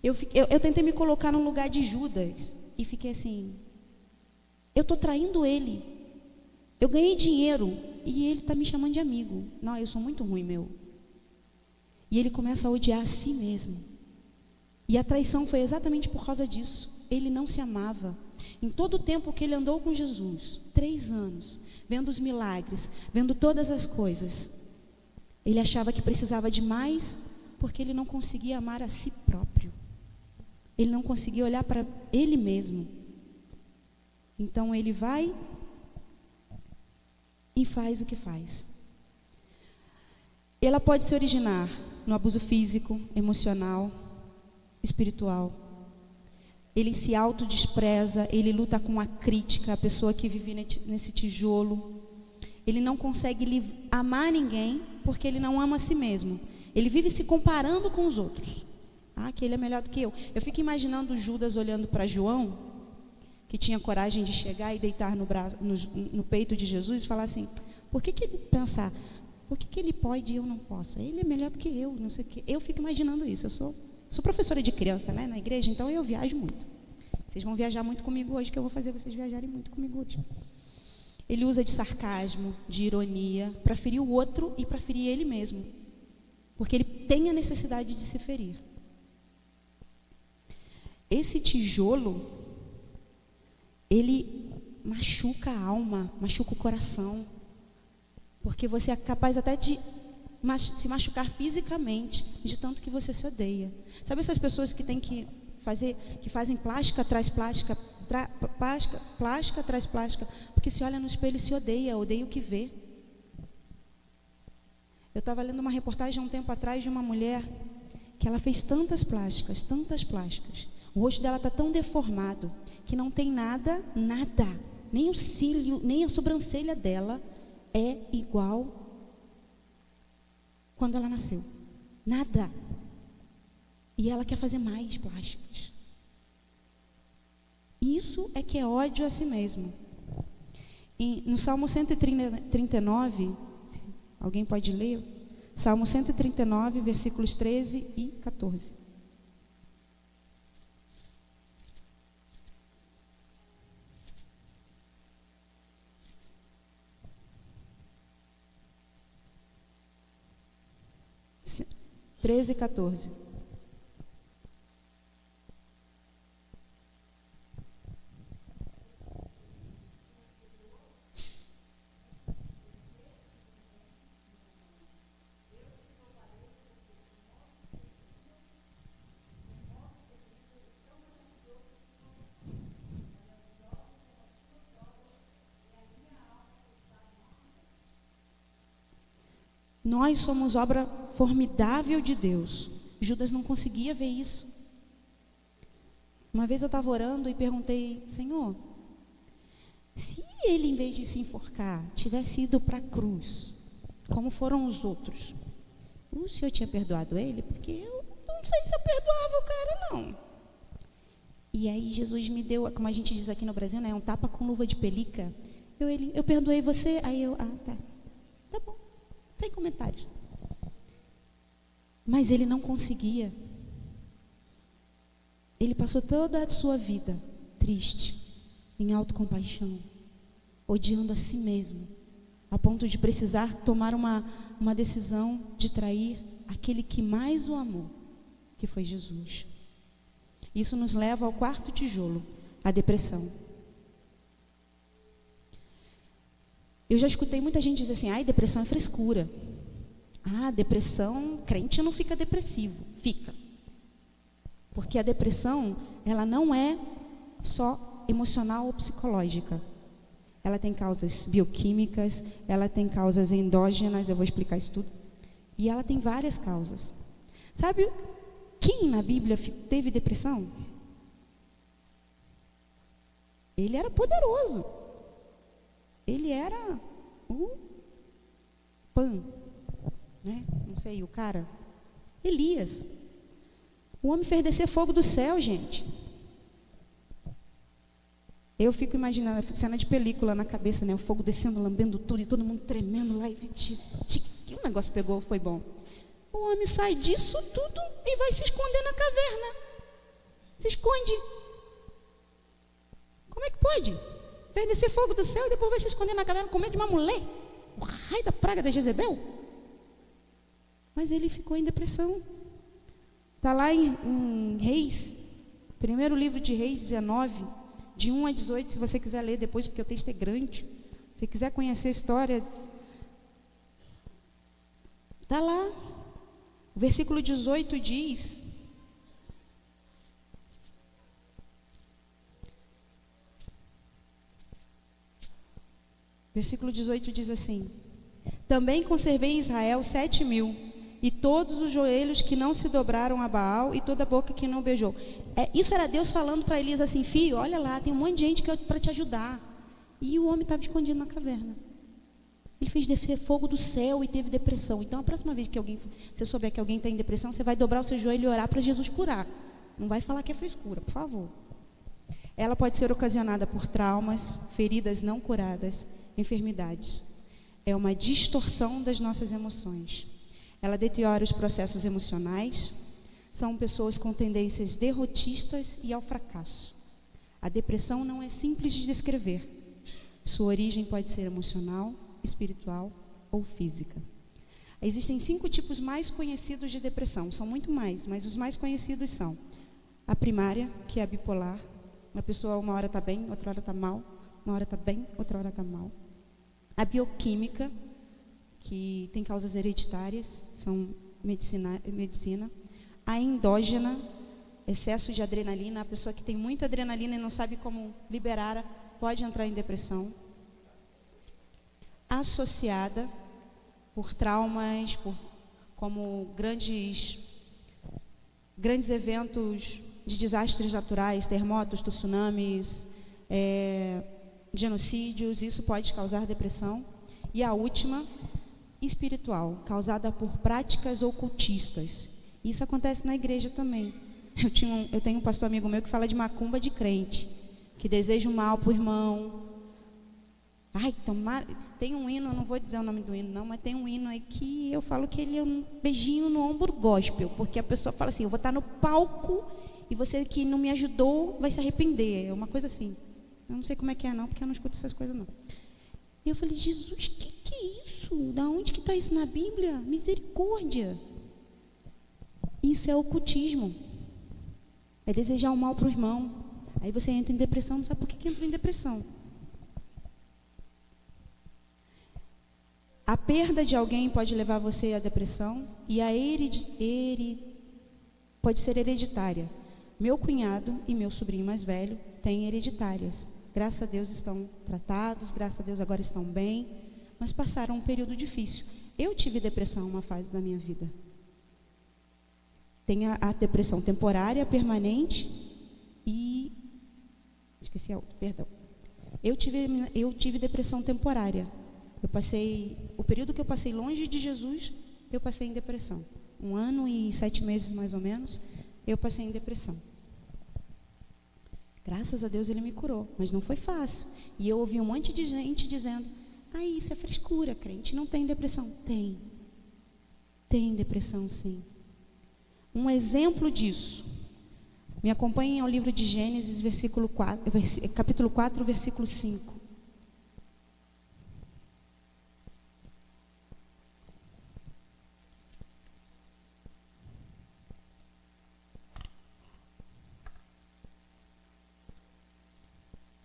Speaker 5: Eu tentei me colocar no lugar de Judas e fiquei assim, eu estou traindo ele, eu ganhei dinheiro e ele está me chamando de amigo. Não, eu sou muito ruim, meu. E ele começa a odiar a si mesmo. E a traição foi exatamente por causa disso. Ele não se amava. Em todo o tempo que ele andou com Jesus, 3 anos, vendo os milagres, vendo todas as coisas, ele achava que precisava de mais, porque ele não conseguia amar a si próprio. Ele não conseguia olhar para ele mesmo. Então ele vai e faz o que faz. Ela pode se originar no abuso físico, emocional, espiritual. Ele se autodespreza, ele luta com a crítica, a pessoa que vive nesse tijolo. Ele não consegue amar ninguém porque ele não ama a si mesmo. Ele vive se comparando com os outros. Ah, que ele é melhor do que eu. Eu fico imaginando Judas olhando para João, que tinha coragem de chegar e deitar no peito de Jesus e falar assim, por que ele pensar, por que ele pode e eu não posso? Ele é melhor do que eu, não sei o quê. Eu fico imaginando isso. Eu sou professora de criança, né, na igreja, então eu viajo muito. Vocês vão viajar muito comigo hoje, que eu vou fazer vocês viajarem muito comigo hoje. Ele usa de sarcasmo, de ironia, para ferir o outro e para ferir ele mesmo. Porque ele tem a necessidade de se ferir. Esse tijolo, ele machuca a alma, machuca o coração. Porque você é capaz até de se machucar fisicamente, de tanto que você se odeia. Sabe essas pessoas que têm que fazem plástica atrás plástica, plástica atrás plástica, porque se olha no espelho e se odeia o que vê. Eu estava lendo uma reportagem há um tempo atrás de uma mulher que ela fez tantas plásticas. O rosto dela está tão deformado que não tem nada, nem o cílio, nem a sobrancelha dela é igual quando ela nasceu. Nada. E ela quer fazer mais plásticas. Isso é que é ódio a si mesmo. No Salmo 139, alguém pode ler? Salmo 139, versículos 13 e 14. Treze e 14. Nós somos obra formidável de Deus. Judas não conseguia ver isso. Uma vez eu estava orando e perguntei, Senhor, se ele, em vez de se enforcar, tivesse ido para a cruz, como foram os outros, o Senhor tinha perdoado ele? Porque eu não sei se eu perdoava o cara, não. E aí Jesus me deu, como a gente diz aqui no Brasil, né, um tapa com luva de pelica. Eu perdoei você, aí tá bom, sem comentários. Mas ele não conseguia. Ele passou toda a sua vida triste, em autocompaixão, odiando a si mesmo, a ponto de precisar tomar uma decisão de trair aquele que mais o amou, que foi Jesus. Isso nos leva ao quarto tijolo, a depressão. Eu já escutei muita gente dizer assim, depressão é frescura. Depressão, crente não fica depressivo. Fica. Porque a depressão, ela não é só emocional ou psicológica. Ela tem causas bioquímicas, ela tem causas endógenas, eu vou explicar isso tudo. E ela tem várias causas. Sabe quem na Bíblia teve depressão? Ele era poderoso. Ele era o Pan, né? Não sei, o cara. Elias. O homem fez descer fogo do céu, gente. Eu fico imaginando a cena de película na cabeça, né? O fogo descendo, lambendo tudo e todo mundo tremendo lá. E o negócio pegou, foi bom. O homem sai disso tudo e vai se esconder na caverna. Se esconde. Como é que pode? Fez descer fogo do céu e depois vai se esconder na caverna com medo de uma mulher. O raio da praga da Jezebel. Mas ele ficou em depressão. Está lá em Reis, primeiro livro de Reis 19, de 1 a 18, se você quiser ler depois, porque o texto é grande. Se você quiser conhecer a história, está lá. O versículo 18 diz: versículo 18 diz assim: também conservei em Israel 7.000, e todos os joelhos que não se dobraram a Baal, e toda a boca que não beijou. Isso era Deus falando para Elias assim: filho, olha lá, tem um monte de gente para te ajudar. E o homem estava escondido na caverna. Ele fez descer fogo do céu e teve depressão. Então, a próxima vez que você souber que alguém está em depressão, você vai dobrar o seu joelho e orar para Jesus curar. Não vai falar que é frescura, por favor. Ela pode ser ocasionada por traumas, feridas não curadas, enfermidades. É uma distorção das nossas emoções. Ela deteriora os processos emocionais. São pessoas com tendências derrotistas e ao fracasso. A depressão não é simples de descrever. Sua origem pode ser emocional, espiritual ou física. Existem 5 tipos mais conhecidos de depressão. São muito mais, mas os mais conhecidos são a primária, que é a bipolar. Uma pessoa uma hora está bem, outra hora está mal. Uma hora está bem, outra hora está mal. A bioquímica, que tem causas hereditárias, são medicina. A endógena, excesso de adrenalina. A pessoa que tem muita adrenalina e não sabe como liberar, pode entrar em depressão. Associada por traumas, como grandes eventos de desastres naturais, terremotos, tsunamis, genocídios, isso pode causar depressão. E a última, espiritual, causada por práticas ocultistas. Isso acontece na igreja também. Eu tenho um pastor amigo meu que fala de macumba de crente, que deseja o mal para o irmão. Tem um hino, não vou dizer o nome do hino não, mas tem um hino aí que eu falo que ele é um beijinho no ombro gospel, porque a pessoa fala assim: eu vou estar no palco e você que não me ajudou vai se arrepender. É uma coisa assim. Eu não sei como é que é não, porque eu não escuto essas coisas não. E eu falei: Jesus, que é isso? Da onde que está isso na Bíblia? Misericórdia. Isso é ocultismo. É desejar o mal para o irmão. Aí você entra em depressão, não sabe por que entrou em depressão. A perda de alguém pode levar você à depressão e pode ser hereditária. Meu cunhado e meu sobrinho mais velho têm hereditárias. Graças a Deus estão tratados, graças a Deus agora estão bem, mas passaram um período difícil. Eu tive depressão uma fase da minha vida. Tem a depressão temporária, permanente e... esqueci a outra, perdão. Eu tive depressão temporária. O período que eu passei longe de Jesus, eu passei em depressão. 1 ano e 7 meses mais ou menos, eu passei em depressão. Graças a Deus ele me curou, mas não foi fácil. E eu ouvi um monte de gente dizendo: ah, isso é frescura, crente não tem depressão. Tem depressão sim. Um exemplo disso, me acompanhem ao livro de Gênesis, capítulo 4, versículo 5.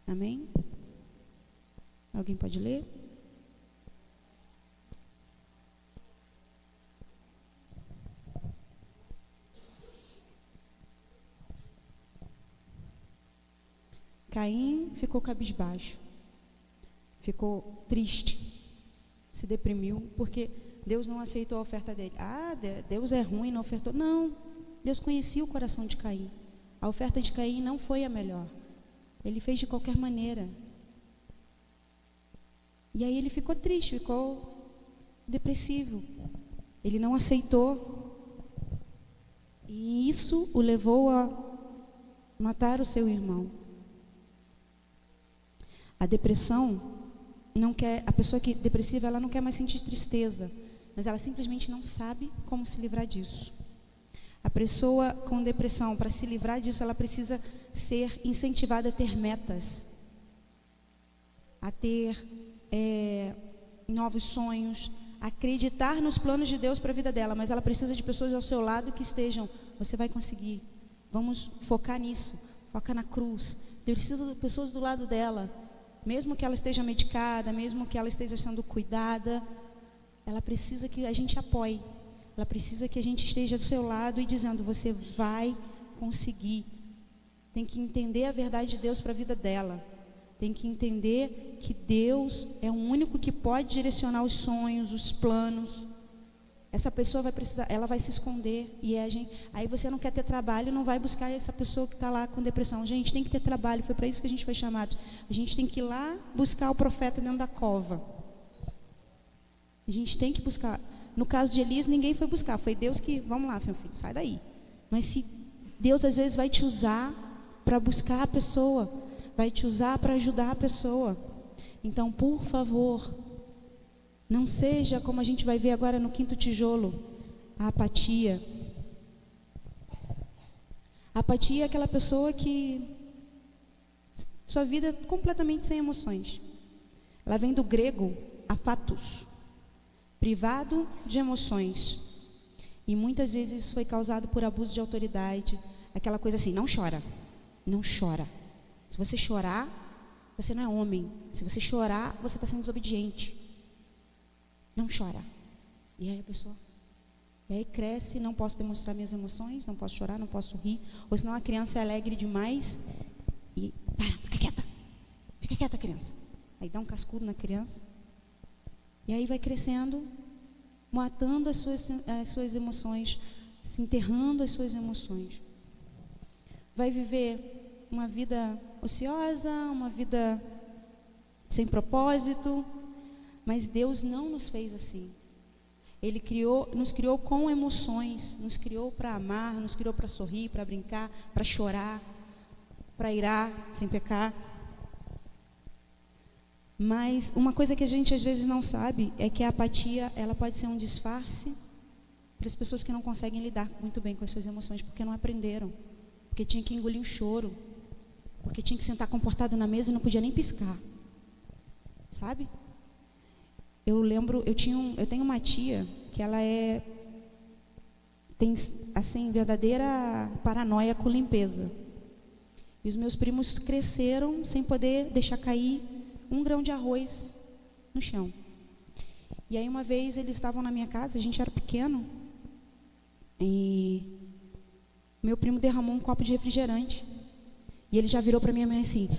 Speaker 5: Amém? Alguém pode ler? Caim ficou cabisbaixo, ficou triste, se deprimiu, porque Deus não aceitou a oferta dele. Ah, Deus é ruim, não ofertou. Não, Deus conhecia o coração de Caim. A oferta de Caim não foi a melhor. Ele fez de qualquer maneira. E aí ele ficou triste, ficou depressivo. Ele não aceitou. E isso o levou a matar o seu irmão. A depressão não quer, a pessoa que é depressiva, ela não quer mais sentir tristeza, mas ela simplesmente não sabe como se livrar disso. A pessoa com depressão, para se livrar disso, ela precisa ser incentivada a ter metas, a ter novos sonhos, acreditar nos planos de Deus para a vida dela, mas ela precisa de pessoas ao seu lado que estejam: você vai conseguir, vamos focar nisso, foca na cruz. Deus precisa de pessoas do lado dela, mesmo que ela esteja medicada, mesmo que ela esteja sendo cuidada, ela precisa que a gente apoie. Ela precisa que a gente esteja do seu lado e dizendo: você vai conseguir. Tem que entender a verdade de Deus para a vida dela. Tem que entender que Deus é o único que pode direcionar os sonhos, os planos. Essa pessoa vai precisar, ela vai se esconder. E aí você não quer ter trabalho, não vai buscar essa pessoa que está lá com depressão. Gente, tem que ter trabalho, foi para isso que a gente foi chamado. A gente tem que ir lá buscar o profeta dentro da cova. A gente tem que buscar. No caso de Elias, ninguém foi buscar, foi Deus que: vamos lá, meu filho, sai daí. Mas se Deus às vezes vai te usar para buscar a pessoa, vai te usar para ajudar a pessoa. Então, por favor, não seja como a gente vai ver agora no quinto tijolo, a apatia. A apatia é aquela pessoa que sua vida é completamente sem emoções. Ela vem do grego aphatos, privado de emoções. E muitas vezes isso foi causado por abuso de autoridade. Aquela coisa assim: não chora, não chora. Se você chorar, você não é homem. Se você chorar, você está sendo desobediente. Não chora. E aí a pessoa, e aí cresce: não posso demonstrar minhas emoções, não posso chorar, não posso rir. Ou senão a criança é alegre demais e: fica quieta, criança. Aí dá um cascudo na criança. E aí vai crescendo, matando as suas emoções, se enterrando as suas emoções. Vai viver uma vida ociosa, uma vida sem propósito. Mas Deus não nos fez assim. Ele nos criou com emoções, nos criou para amar, nos criou para sorrir, para brincar, para chorar, para irar sem pecar. Mas uma coisa que a gente às vezes não sabe é que a apatia, ela pode ser um disfarce para as pessoas que não conseguem lidar muito bem com as suas emoções, porque não aprenderam, porque tinha que engolir o choro, porque tinha que sentar comportado na mesa e não podia nem piscar, sabe? Eu lembro, eu tenho uma tia que ela tem assim verdadeira paranoia com limpeza. E os meus primos cresceram sem poder deixar cair um grão de arroz no chão. E aí uma vez eles estavam na minha casa, a gente era pequeno, e meu primo derramou um copo de refrigerante. E ele já virou para minha mãe assim: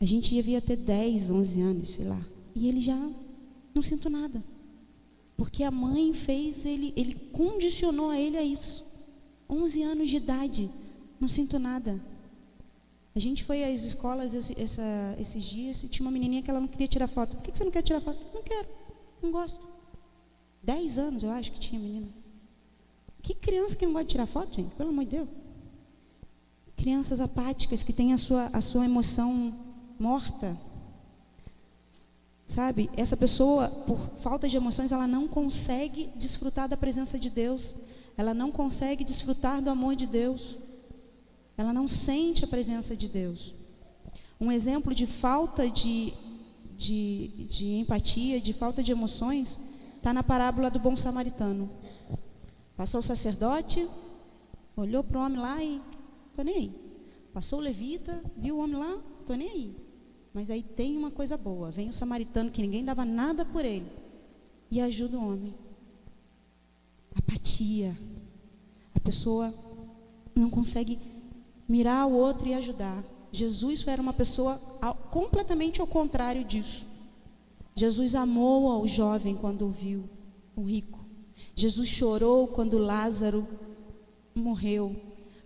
Speaker 5: a gente devia ter 10, 11 anos, sei lá. E ele já não sinto nada. Porque a mãe fez, ele condicionou a ele a isso. 11 anos de idade, não sinto nada. A gente foi às escolas esses dias e tinha uma menininha que ela não queria tirar foto. Por que você não quer tirar foto? Não quero, não gosto. 10 anos eu acho que tinha a menina. Que criança que não gosta de tirar foto, gente? Pelo amor de Deus. Crianças apáticas que têm a sua emoção morta. Sabe? Essa pessoa, por falta de emoções, ela não consegue desfrutar da presença de Deus. Ela não consegue desfrutar do amor de Deus. Ela não sente a presença de Deus. Um exemplo de falta de empatia, de falta de emoções, está na parábola do bom samaritano. Passou o sacerdote, olhou para o homem lá e estou nem aí. Passou o levita, viu o homem lá, estou nem aí. Mas aí tem uma coisa boa, vem o samaritano que ninguém dava nada por ele e ajuda o homem. Apatia. A pessoa não consegue mirar o outro e ajudar. Jesus era uma pessoa completamente ao contrário disso. Jesus amou ao jovem quando viu o rico. Jesus chorou quando Lázaro morreu.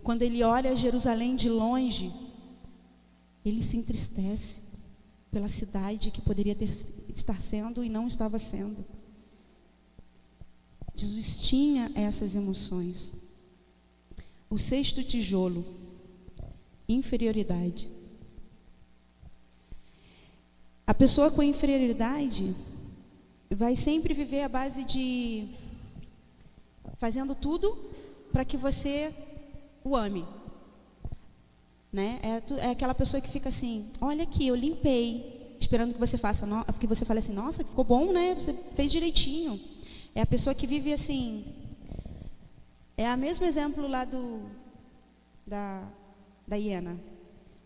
Speaker 5: Quando ele olha Jerusalém de longe, ele se entristece pela cidade que poderia estar sendo e não estava sendo. Jesus tinha essas emoções. O sexto tijolo, inferioridade. A pessoa com inferioridade vai sempre viver à base de fazendo tudo para que você o ame, né? É aquela pessoa que fica assim: olha aqui, eu limpei, esperando que você faça, que você fale assim: nossa, ficou bom, né? Você fez direitinho. É a pessoa que vive assim. É o mesmo exemplo lá da hiena.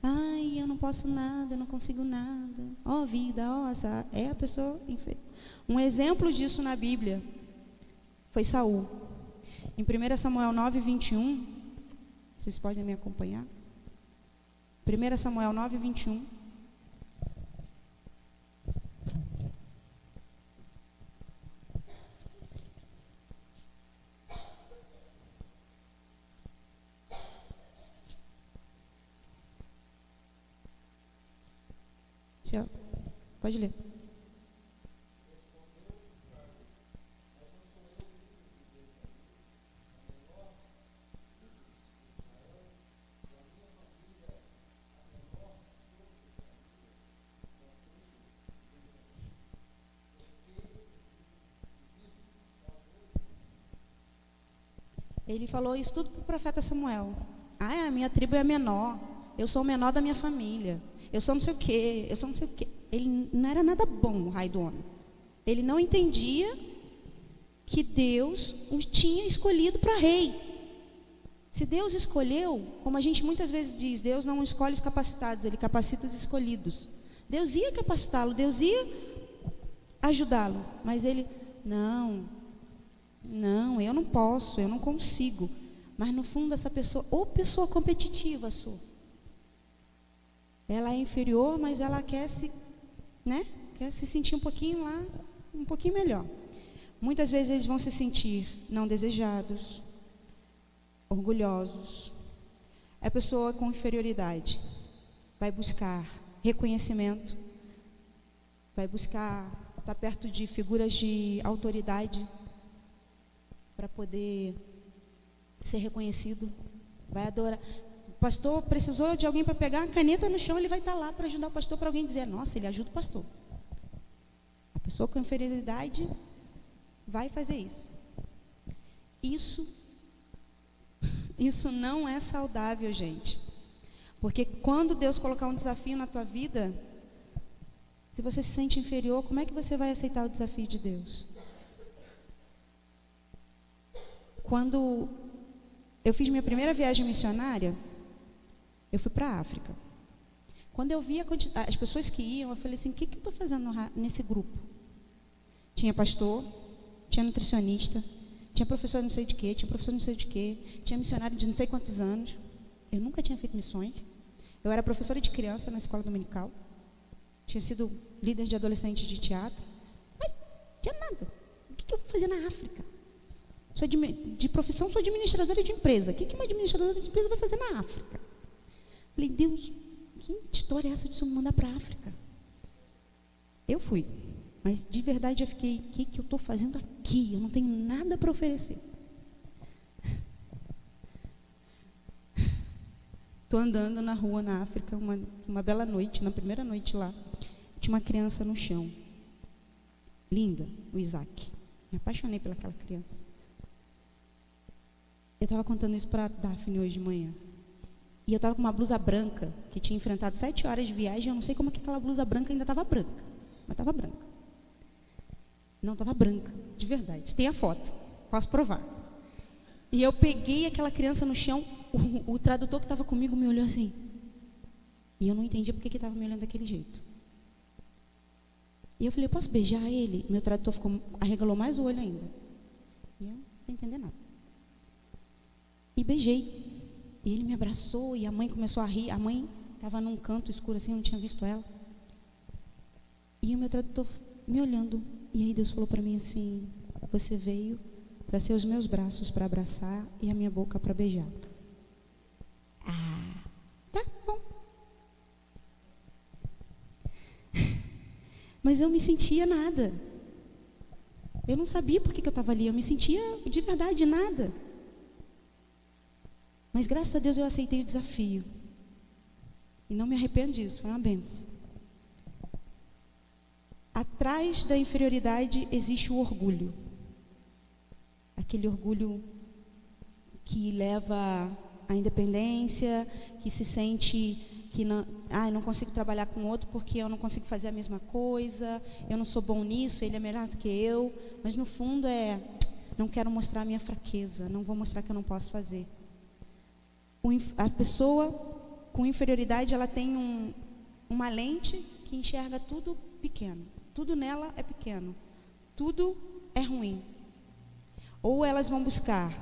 Speaker 5: Ai, eu não posso nada, eu não consigo nada. Ó vida, ó azar. É a pessoa. Um exemplo disso na Bíblia foi Saul. Em 1 Samuel 9, 21, vocês podem me acompanhar? 1 Samuel 9, 21. Pode ler. Ele falou isso tudo para o profeta Samuel. Ah, a minha tribo é a menor. Eu sou o menor da minha família. Eu sou não sei o quê. Eu sou não sei o quê. Ele não era nada bom, o raio do homem. Ele não entendia que Deus o tinha escolhido para rei. Se Deus escolheu, como a gente muitas vezes diz, Deus não escolhe os capacitados, Ele capacita os escolhidos. Deus ia capacitá-lo, Deus ia ajudá-lo. Mas ele, não, eu não posso, eu não consigo. Mas no fundo essa pessoa, ou pessoa competitiva sou. Ela é inferior, mas ela quer se sentir um pouquinho lá, um pouquinho melhor. Muitas vezes eles vão se sentir não desejados, orgulhosos. A pessoa com inferioridade vai buscar reconhecimento, vai buscar estar perto de figuras de autoridade para poder ser reconhecido, vai adorar. O pastor precisou de alguém para pegar uma caneta no chão, ele vai estar lá para ajudar o pastor, para alguém dizer: nossa, ele ajuda o pastor. A pessoa com inferioridade vai fazer isso. Isso não é saudável, gente. Porque quando Deus colocar um desafio na tua vida, se você se sente inferior, como é que você vai aceitar o desafio de Deus? Quando eu fiz minha primeira viagem missionária, eu fui para a África. Quando eu vi as pessoas que iam, eu falei assim: o que eu estou fazendo nesse grupo? Tinha pastor, tinha nutricionista, tinha professor de não sei de quê, tinha professor de não sei de quê, tinha missionário de não sei quantos anos. Eu nunca tinha feito missões. Eu era professora de criança na escola dominical. Tinha sido líder de adolescente de teatro. Mas não tinha nada. O que eu vou fazer na África? Sou de profissão, sou administradora de empresa. O que uma administradora de empresa vai fazer na África? Falei: Deus, que história é essa de você me mandar para a África? Eu fui. Mas de verdade eu fiquei: o que eu estou fazendo aqui? Eu não tenho nada para oferecer. estou andando na rua na África, uma bela noite, na primeira noite lá, tinha uma criança no chão, linda, o Isaac. Me apaixonei pelaquela criança. Eu estava contando isso para a Daphne hoje de manhã. E eu estava com uma blusa branca, que tinha enfrentado 7 horas de viagem. Eu não sei como é que aquela blusa branca ainda estava branca. Mas estava branca. Não, estava branca, de verdade. Tem a foto, posso provar. E eu peguei aquela criança no chão. O tradutor que estava comigo me olhou assim. E eu não entendia porque que estava me olhando daquele jeito. E eu falei, posso beijar ele? Meu tradutor arregalou mais o olho ainda. E eu sem entender nada. E beijei. E ele me abraçou e a mãe começou a rir. A mãe estava num canto escuro assim, eu não tinha visto ela. E o meu tradutor me olhando. E aí Deus falou para mim assim, você veio para ser os meus braços para abraçar e a minha boca para beijar. Ah, tá bom. Mas eu me sentia nada. Eu não sabia por que eu estava ali. Eu me sentia de verdade nada. Mas graças a Deus eu aceitei o desafio. E não me arrependo disso, foi uma benção. Atrás da inferioridade existe o orgulho. Aquele orgulho que leva à independência, que se sente que não, eu não consigo trabalhar com outro porque eu não consigo fazer a mesma coisa, eu não sou bom nisso, ele é melhor do que eu. Mas no fundo não quero mostrar a minha fraqueza, não vou mostrar que eu não posso fazer. A pessoa com inferioridade, ela tem uma lente que enxerga tudo pequeno. Tudo nela é pequeno. Tudo é ruim. Ou elas vão buscar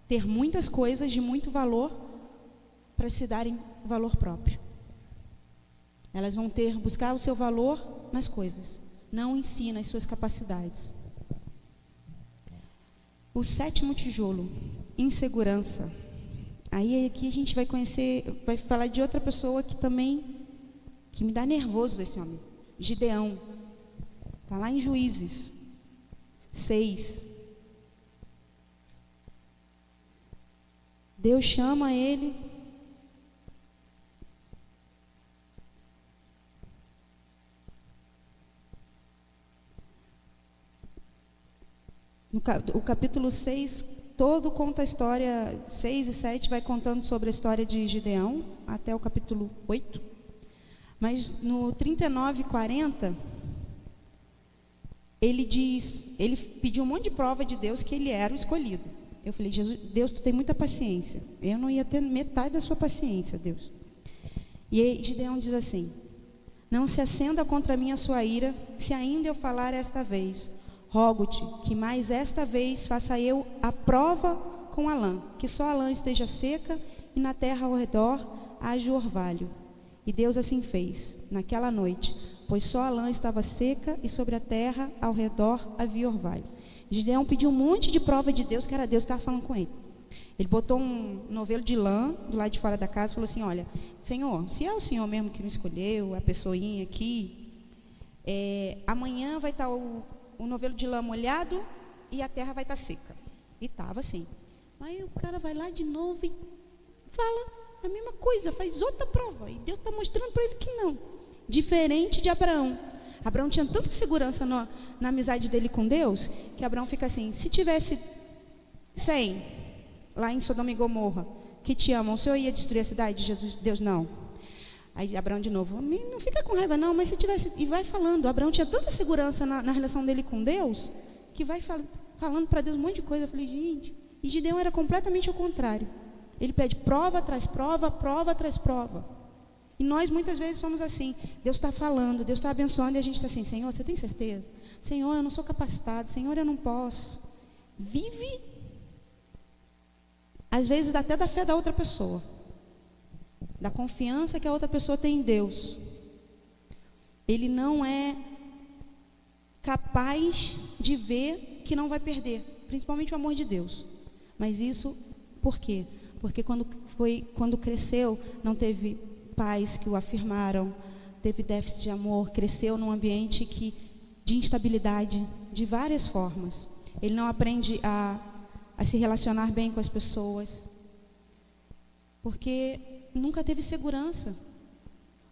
Speaker 5: ter muitas coisas de muito valor para se darem valor próprio. Elas vão buscar o seu valor nas coisas, não em si, nas suas capacidades. O 7º tijolo, insegurança. Aí aqui a gente vai falar de outra pessoa que me dá nervoso desse homem. Gideão. Está lá em Juízes 6. Deus chama ele. O capítulo 6... todo conta a história, 6 e 7 vai contando sobre a história de Gideão, até o capítulo 8. Mas no 39 e 40, ele pediu um monte de prova de Deus que ele era o escolhido. Eu falei, Deus, tu tem muita paciência. Eu não ia ter metade da sua paciência, Deus. E aí, Gideão diz assim, não se acenda contra mim a sua ira, se ainda eu falar esta vez. Rogo-te que mais esta vez faça eu a prova com a lã, que só a lã esteja seca e na terra ao redor haja orvalho. E Deus assim fez, naquela noite, pois só a lã estava seca e sobre a terra ao redor havia orvalho. Gideão pediu um monte de prova de Deus, que era Deus que estava falando com ele. Ele botou um novelo de lã do lado de fora da casa e falou assim, olha, Senhor, se é o Senhor mesmo que me escolheu, a pessoinha aqui, amanhã vai estar o novelo de lã molhado e a terra vai estar seca. E estava assim. Aí o cara vai lá de novo e fala a mesma coisa, faz outra prova. E Deus está mostrando para ele que não. Diferente de Abraão. Abraão tinha tanta segurança na amizade dele com Deus, que Abraão fica assim, se tivesse 100 lá em Sodoma e Gomorra, que te amam, o Senhor ia destruir a cidade? Deus não. Aí Abraão de novo, não fica com raiva não, mas se tivesse, e vai falando, Abraão tinha tanta segurança na relação dele com Deus, que vai falando para Deus um monte de coisa. Eu falei, gente, e Gideão era completamente ao contrário. Ele pede prova atrás prova, prova atrás prova. E nós muitas vezes somos assim, Deus está falando, Deus está abençoando, e a gente está assim, Senhor, você tem certeza? Senhor, eu não sou capacitado, Senhor, eu não posso. Vive, às vezes até da fé da outra pessoa. Da confiança que a outra pessoa tem em Deus. Ele não é capaz de ver que não vai perder, principalmente o amor de Deus. Mas isso, por quê? Porque quando cresceu, não teve pais que o afirmaram, teve déficit de amor, cresceu num ambiente de instabilidade, de várias formas. Ele não aprende a se relacionar bem com as pessoas, porque nunca teve segurança.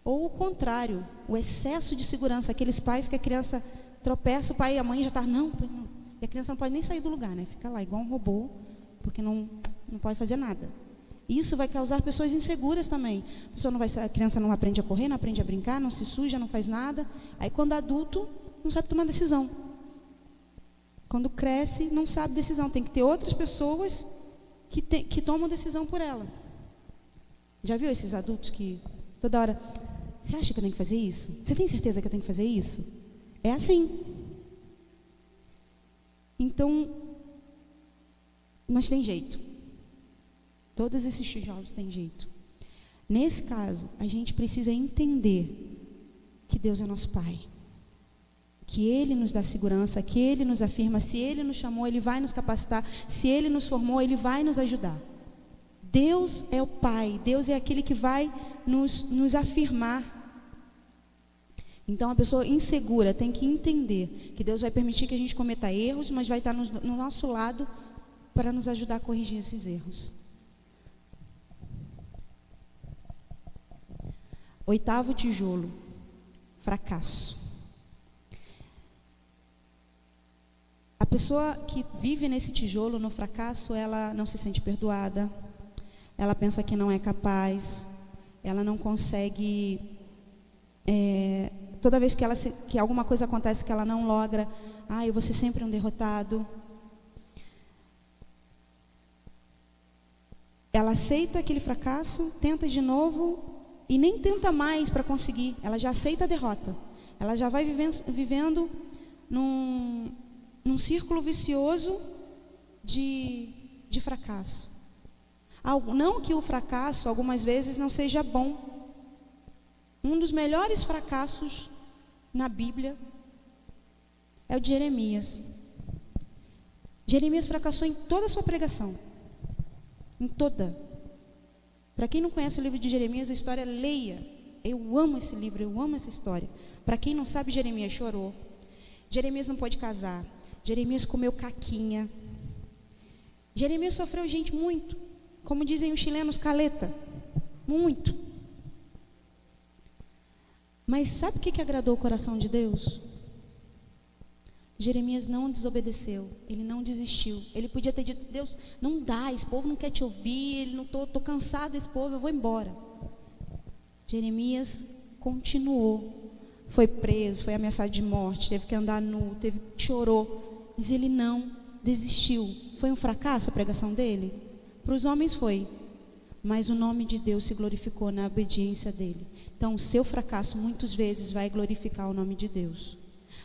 Speaker 5: Ou o contrário, o excesso de segurança, aqueles pais que a criança tropeça, o pai e a mãe já estão, não. E a criança não pode nem sair do lugar, né? Fica lá igual um robô, porque não pode fazer nada. Isso vai causar pessoas inseguras também. A criança não aprende a correr, não aprende a brincar, não se suja, não faz nada. Aí quando adulto, não sabe tomar decisão. Quando cresce, não sabe decisão. Tem que ter outras pessoas que tomam decisão por ela. Já viu esses adultos que toda hora, você acha que eu tenho que fazer isso? Você tem certeza que eu tenho que fazer isso? É assim. Então, mas tem jeito. Todos esses tijolos têm jeito. Nesse caso, a gente precisa entender que Deus é nosso Pai. Que Ele nos dá segurança, que Ele nos afirma. Se Ele nos chamou, Ele vai nos capacitar. Se Ele nos formou, Ele vai nos ajudar. Deus é o Pai. Deus é aquele que vai nos afirmar. Então, a pessoa insegura tem que entender que Deus vai permitir que a gente cometa erros, mas vai estar no nosso lado para nos ajudar a corrigir esses erros. 8º tijolo, fracasso. A pessoa que vive nesse tijolo, no fracasso, ela não se sente perdoada, ela pensa que não é capaz, ela não consegue, toda vez que alguma coisa acontece que ela não logra, eu vou ser sempre um derrotado. Ela aceita aquele fracasso, tenta de novo, e nem tenta mais para conseguir, ela já aceita a derrota. Ela já vai vivendo num círculo vicioso de fracasso. Não que o fracasso, algumas vezes, não seja bom. Um dos melhores fracassos na Bíblia é o de Jeremias. Jeremias fracassou em toda a sua pregação. Em toda. Para quem não conhece o livro de Jeremias, a história, leia. Eu amo esse livro, eu amo essa história. Para quem não sabe, Jeremias chorou. Jeremias não pôde casar. Jeremias comeu caquinha. Jeremias sofreu, gente, muito. Como dizem os chilenos, caleta. Muito. Mas sabe o que agradou o coração de Deus? Jeremias não desobedeceu, ele não desistiu. Ele podia ter dito, Deus, não dá, esse povo não quer te ouvir, estou cansado desse povo, eu vou embora. Jeremias continuou, foi preso, foi ameaçado de morte, teve que andar nu, chorou, mas ele não desistiu. Foi um fracasso a pregação dele? Para os homens foi, mas o nome de Deus se glorificou na obediência dele. Então, o seu fracasso muitas vezes vai glorificar o nome de Deus.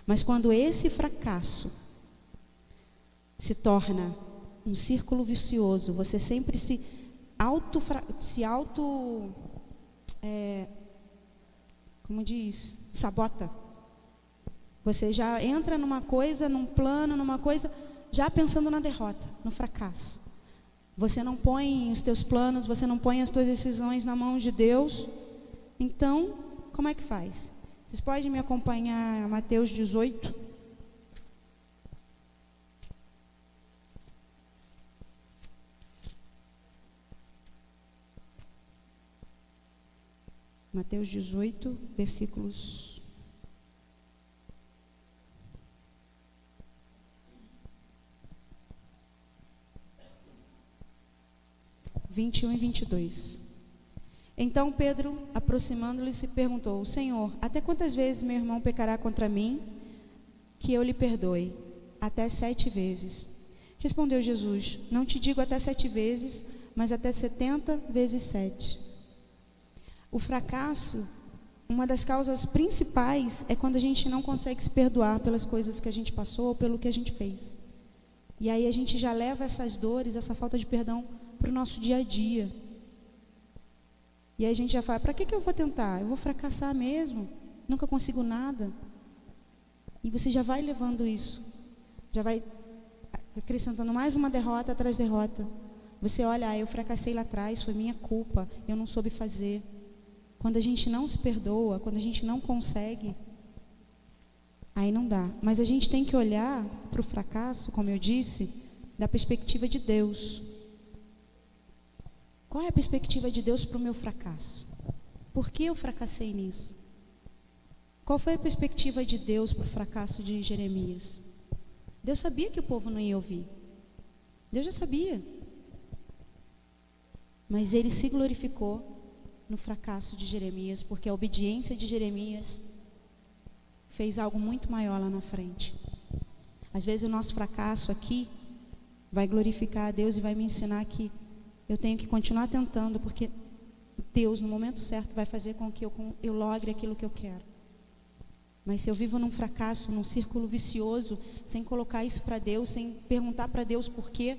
Speaker 5: Mas quando esse fracasso se torna um círculo vicioso, você sempre sabota. Você já entra numa coisa, num plano, numa coisa, já pensando na derrota, no fracasso. Você não põe os teus planos, você não põe as tuas decisões na mão de Deus. Então, como é que faz? Vocês podem me acompanhar a Mateus 18? Mateus 18, versículos 21 e 22. Então Pedro, aproximando-lhe, perguntou, Senhor, até quantas vezes meu irmão pecará contra mim, que eu lhe perdoe? Até 7 vezes. Respondeu Jesus, não te digo até 7 vezes, mas até 70 vezes 7. O fracasso, uma das causas principais, é quando a gente não consegue se perdoar pelas coisas que a gente passou, ou pelo que a gente fez. E aí a gente já leva essas dores, essa falta de perdão, para o nosso dia a dia. E aí a gente já fala, para que eu vou tentar? Eu vou fracassar mesmo, nunca consigo nada. E você já vai levando isso, já vai acrescentando mais uma derrota atrás derrota. Você olha, eu fracassei lá atrás, foi minha culpa, eu não soube fazer. Quando a gente não se perdoa, quando a gente não consegue, aí não dá. Mas a gente tem que olhar para o fracasso, como eu disse, da perspectiva de Deus. Qual é a perspectiva de Deus para o meu fracasso? Por que eu fracassei nisso? Qual foi a perspectiva de Deus para o fracasso de Jeremias? Deus sabia que o povo não ia ouvir. Deus já sabia. Mas ele se glorificou no fracasso de Jeremias, porque a obediência de Jeremias fez algo muito maior lá na frente. Às vezes o nosso fracasso aqui vai glorificar a Deus e vai me ensinar que eu tenho que continuar tentando, porque Deus, no momento certo, vai fazer com que eu logre aquilo que eu quero. Mas se eu vivo num fracasso, num círculo vicioso, sem colocar isso para Deus, sem perguntar para Deus por quê,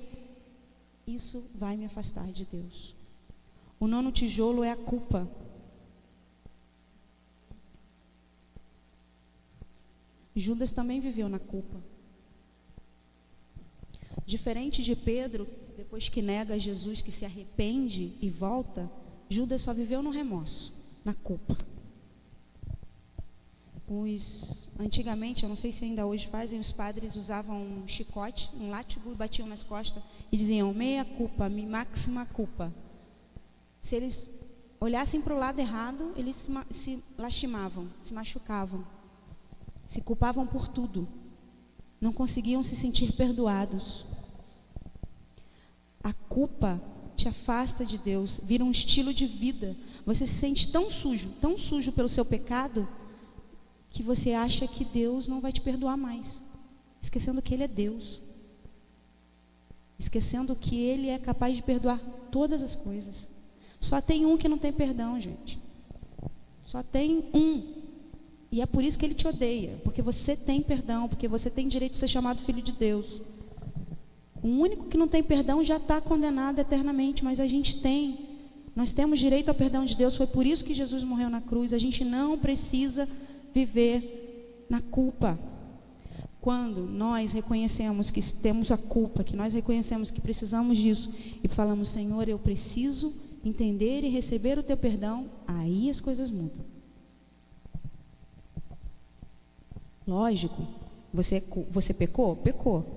Speaker 5: isso vai me afastar de Deus. O 9º tijolo é a culpa. Judas também viveu na culpa. Diferente de Pedro, depois que nega Jesus, que se arrepende e volta, Judas só viveu no remorso, na culpa. Antigamente, eu não sei se ainda hoje fazem, os padres usavam um chicote, um látigo, e batiam nas costas e diziam: meia culpa, mi máxima culpa. Se eles olhassem para o lado errado, eles se lastimavam, se machucavam, se culpavam por tudo, não conseguiam se sentir perdoados. A culpa te afasta de Deus, vira um estilo de vida. Você se sente tão sujo pelo seu pecado, que você acha que Deus não vai te perdoar mais, esquecendo que Ele é Deus, esquecendo que Ele é capaz de perdoar todas as coisas. Só tem um que não tem perdão, gente. Só tem um. E é por isso que Ele te odeia, porque você tem perdão, porque você tem direito de ser chamado filho de Deus. O único que não tem perdão já está condenado eternamente, mas a gente tem. Nós temos direito ao perdão de Deus, foi por isso que Jesus morreu na cruz. A gente não precisa viver na culpa. Quando nós reconhecemos que temos a culpa, que nós reconhecemos que precisamos disso e falamos: Senhor, eu preciso entender e receber o teu perdão, aí as coisas mudam. Lógico, você pecou? Pecou.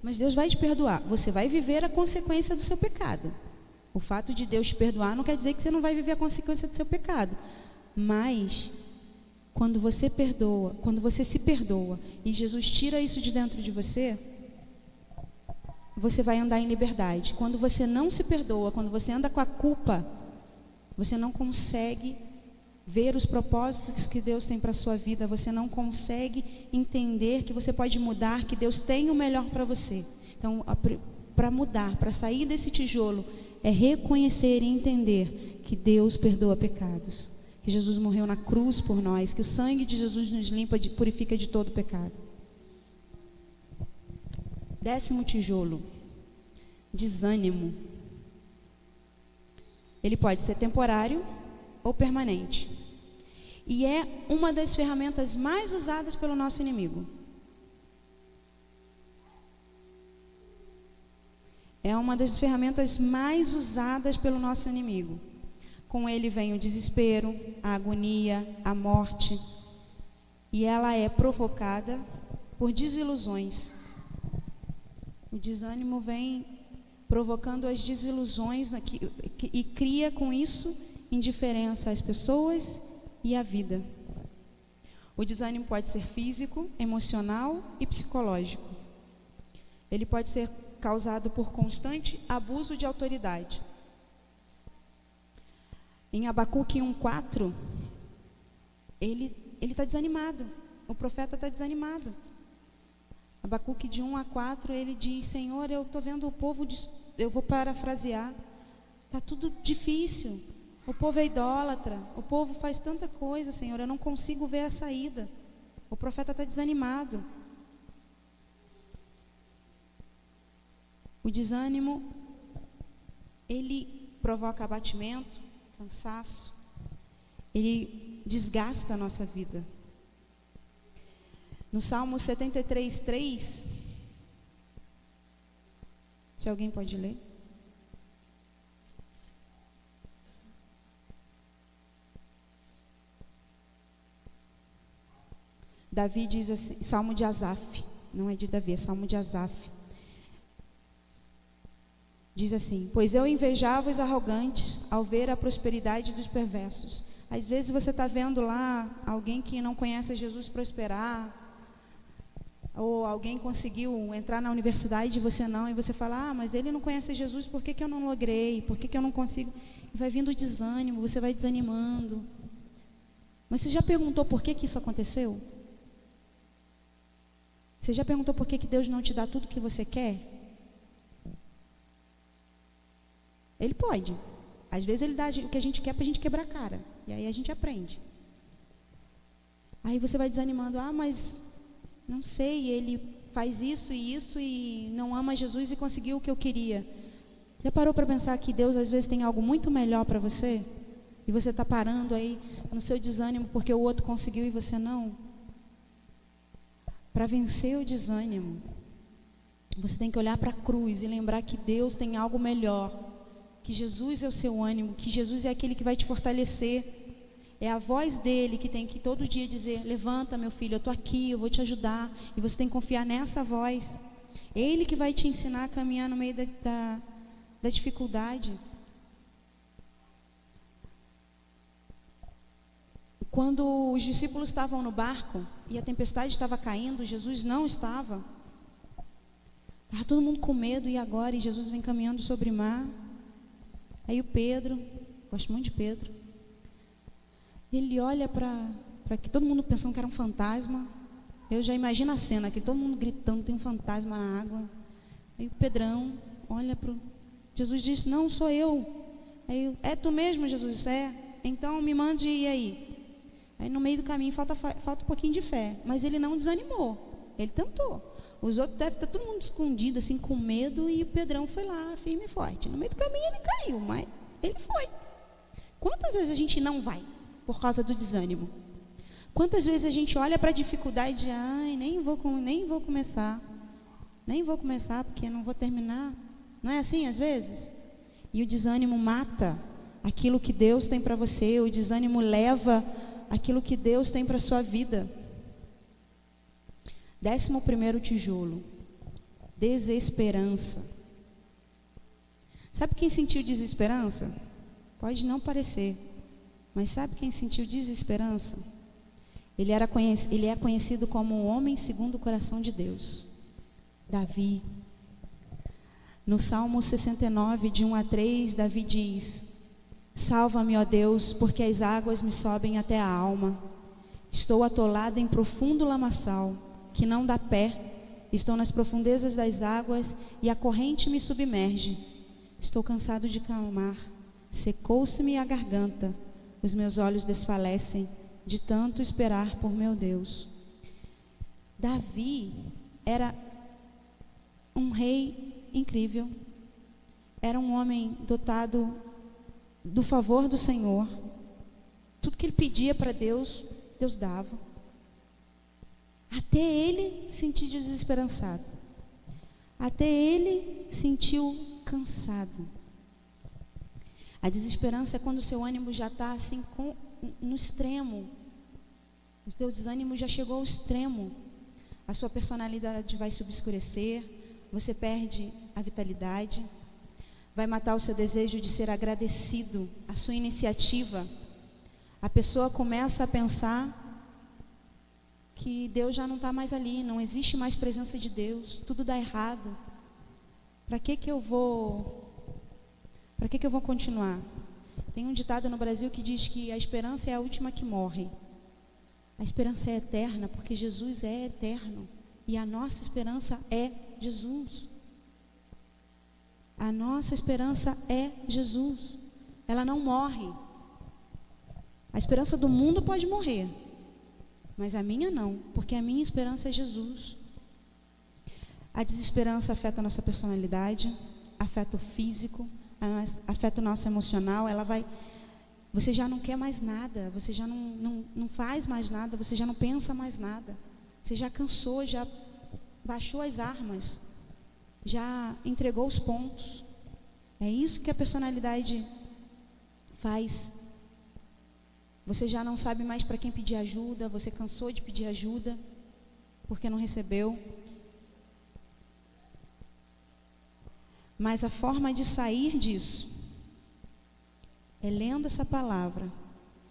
Speaker 5: Mas Deus vai te perdoar. Você vai viver a consequência do seu pecado. O fato de Deus te perdoar não quer dizer que você não vai viver a consequência do seu pecado. Mas quando você perdoa, quando você se perdoa e Jesus tira isso de dentro de você, você vai andar em liberdade. Quando você não se perdoa, quando você anda com a culpa, você não consegue ver os propósitos que Deus tem para a sua vida, você não consegue entender que você pode mudar, que Deus tem o melhor para você. Então, para mudar, para sair desse tijolo, é reconhecer e entender que Deus perdoa pecados, que Jesus morreu na cruz por nós, que o sangue de Jesus nos limpa, purifica de todo pecado. 10º tijolo, desânimo. Ele pode ser temporário ou permanente. E é uma das ferramentas mais usadas pelo nosso inimigo. É uma das ferramentas mais usadas pelo nosso inimigo. Com ele vem o desespero, a agonia, a morte. E ela é provocada por desilusões. O desânimo vem provocando as desilusões e cria com isso indiferença às pessoas e à vida. O desânimo pode ser físico, emocional e psicológico. Ele pode ser causado por constante abuso de autoridade. Em Abacuque 1:4, ele está desanimado. O profeta está desanimado. Abacuque de 1-4, ele diz: Senhor, eu estou vendo o povo, eu vou parafrasear, está tudo difícil, o povo é idólatra, o povo faz tanta coisa, Senhor, eu não consigo ver a saída. O profeta está desanimado. O desânimo, ele provoca abatimento, cansaço, ele desgasta a nossa vida. No Salmo 73:3, se alguém pode ler. Davi diz assim, Salmo de Asaf, não é de Davi, é Salmo de Asaf. Diz assim: pois eu invejava os arrogantes ao ver a prosperidade dos perversos. Às vezes você está vendo lá alguém que não conhece Jesus prosperar, ou alguém conseguiu entrar na universidade e você não, e você fala: mas ele não conhece Jesus, por que eu não logrei? Por que eu não consigo? E vai vindo o desânimo, você vai desanimando. Mas você já perguntou por que isso aconteceu? Você já perguntou por que Deus não te dá tudo que você quer? Ele pode. Às vezes ele dá o que a gente quer para a gente quebrar a cara. E aí a gente aprende. Aí você vai desanimando: mas não sei, ele faz isso e não ama Jesus e conseguiu o que eu queria. Já parou para pensar que Deus às vezes tem algo muito melhor para você? E você está parando aí no seu desânimo porque o outro conseguiu e você não? Para vencer o desânimo, você tem que olhar para a cruz e lembrar que Deus tem algo melhor, que Jesus é o seu ânimo, que Jesus é aquele que vai te fortalecer. É a voz dele que tem que todo dia dizer: levanta, meu filho, eu estou aqui, eu vou te ajudar. E você tem que confiar nessa voz. Ele que vai te ensinar a caminhar no meio da dificuldade. Quando os discípulos estavam no barco e a tempestade estava caindo, Jesus não estava. Estava todo mundo com medo, e agora? E Jesus vem caminhando sobre o mar. Aí o Pedro, gosto muito de Pedro, ele olha para que todo mundo pensando que era um fantasma. Eu já imagino a cena, que todo mundo gritando: tem um fantasma na água. Aí o Pedrão olha para Jesus, diz: não, sou eu. Aí: é tu mesmo, Jesus? É. Então me mande ir aí. Aí no meio do caminho falta um pouquinho de fé, mas ele não desanimou, ele tentou. Os outros devem estar todo mundo escondido, assim, com medo, e o Pedrão foi lá, firme e forte. No meio do caminho ele caiu, mas ele foi. Quantas vezes a gente não vai por causa do desânimo? Quantas vezes a gente olha para a dificuldade e nem vou começar porque eu não vou terminar? Não é assim às vezes? E o desânimo mata aquilo que Deus tem para você, o desânimo leva aquilo que Deus tem para a sua vida. 11º tijolo: desesperança. Sabe quem sentiu desesperança? Pode não parecer, mas sabe quem sentiu desesperança? Ele é conhecido como o homem segundo o coração de Deus. Davi. No Salmo 69, de 1 a 3, Davi diz: salva-me, ó Deus, porque as águas me sobem até a alma. Estou atolado em profundo lamaçal, que não dá pé. Estou nas profundezas das águas e a corrente me submerge. Estou cansado de clamar. Secou-se-me a garganta. Os meus olhos desfalecem de tanto esperar por meu Deus. Davi era um rei incrível. Era um homem dotado do favor do Senhor. Tudo que ele pedia para Deus, Deus dava. Até ele sentiu desesperançado. Até ele sentiu cansado. A desesperança é quando o seu ânimo já está assim no extremo. O teu desânimo já chegou ao extremo. A sua personalidade vai se obscurecer. Você perde a vitalidade. Vai matar o seu desejo de ser agradecido, a sua iniciativa. A pessoa começa a pensar que Deus já não está mais ali, não existe mais presença de Deus, tudo dá errado. Para que eu vou continuar? Tem um ditado no Brasil que diz que a esperança é a última que morre. A esperança é eterna, porque Jesus é eterno. E a nossa esperança é Jesus. A nossa esperança é Jesus. Ela não morre. A esperança do mundo pode morrer, mas a minha não, porque a minha esperança é Jesus. A desesperança afeta a nossa personalidade, afeta o físico, afeta o nosso emocional. Você já não quer mais nada, você já não faz mais nada, você já não pensa mais nada. Você já cansou, já baixou as armas, já entregou os pontos. É isso que a personalidade faz. Você já não sabe mais para quem pedir ajuda, você cansou de pedir ajuda, porque não recebeu. Mas a forma de sair disso é lendo essa palavra,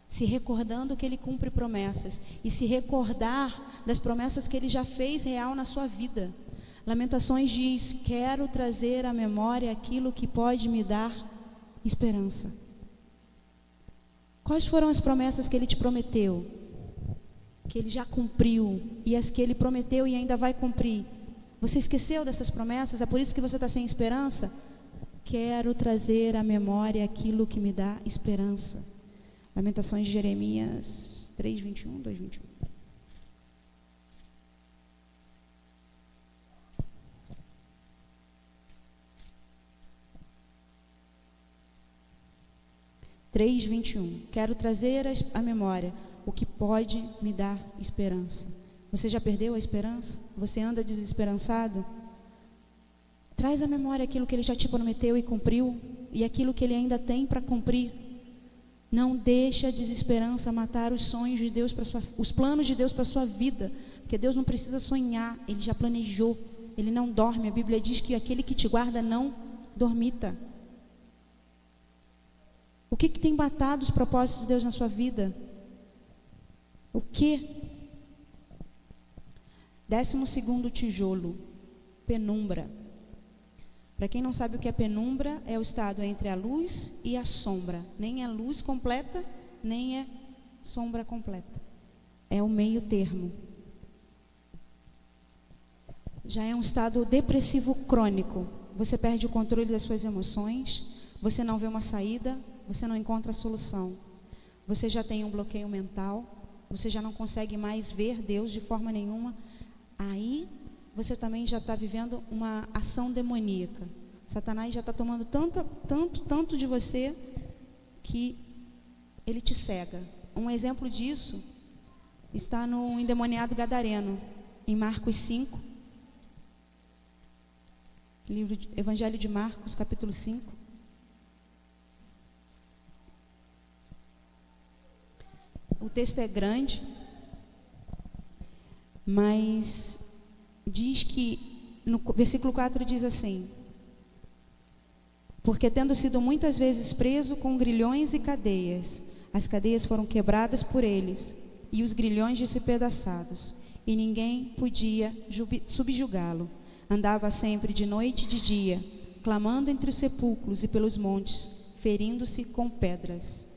Speaker 5: se recordando que Ele cumpre promessas e se recordar das promessas que Ele já fez real na sua vida. Lamentações diz: quero trazer à memória aquilo que pode me dar esperança. Quais foram as promessas que Ele te prometeu? Que Ele já cumpriu, e as que Ele prometeu e ainda vai cumprir. Você esqueceu dessas promessas? É por isso que você está sem esperança? Quero trazer à memória aquilo que me dá esperança. Lamentações de Jeremias 3, 21, 2, 21. Três, 21. Quero trazer à memória o que pode me dar esperança. Você já perdeu a esperança? Você anda desesperançado? Traz à memória aquilo que Ele já te prometeu e cumpriu, e aquilo que Ele ainda tem para cumprir. Não deixe a desesperança matar os sonhos de Deus, os planos de Deus para a sua vida, porque Deus não precisa sonhar, Ele já planejou, Ele não dorme. A Bíblia diz que aquele que te guarda não dormita. O que tem matado os propósitos de Deus na sua vida? O que? 12º tijolo, penumbra. Para quem não sabe o que é penumbra, é o estado entre a luz e a sombra. Nem é luz completa, nem é sombra completa. É o meio termo. Já é um estado depressivo crônico. Você perde o controle das suas emoções, você não vê uma saída, você não encontra a solução. Você já tem um bloqueio mental, você já não consegue mais ver Deus de forma nenhuma. Aí você também já está vivendo uma ação demoníaca. Satanás já está tomando tanto de você que ele te cega. Um exemplo disso está no endemoniado gadareno, em Marcos 5, Evangelho de Marcos, capítulo 5. O texto é grande, mas diz que, no versículo 4 diz assim: porque tendo sido muitas vezes preso com grilhões e cadeias, as cadeias foram quebradas por eles, e os grilhões despedaçados, e ninguém podia subjugá-lo. Andava sempre de noite e de dia, clamando entre os sepulcros e pelos montes, ferindo-se com pedras.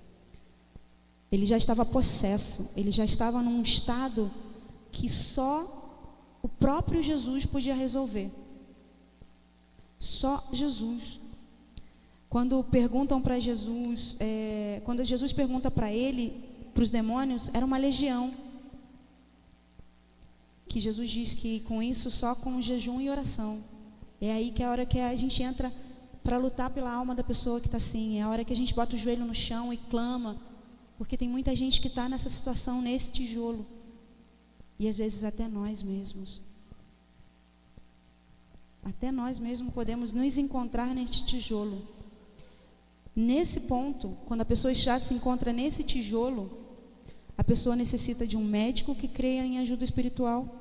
Speaker 5: Ele já estava possesso, ele já estava num estado que só o próprio Jesus podia resolver. Só Jesus. Quando perguntam para Jesus, quando Jesus pergunta para ele, para os demônios, era uma legião. Que Jesus diz que com isso, só com jejum e oração. É aí que é a hora que a gente entra para lutar pela alma da pessoa que está assim. É a hora que a gente bota o joelho no chão e clama. Porque tem muita gente que está nessa situação, nesse tijolo. E às vezes até nós mesmos. Até nós mesmos podemos nos encontrar neste tijolo. Nesse ponto, quando a pessoa já se encontra nesse tijolo, a pessoa necessita de um médico que creia em ajuda espiritual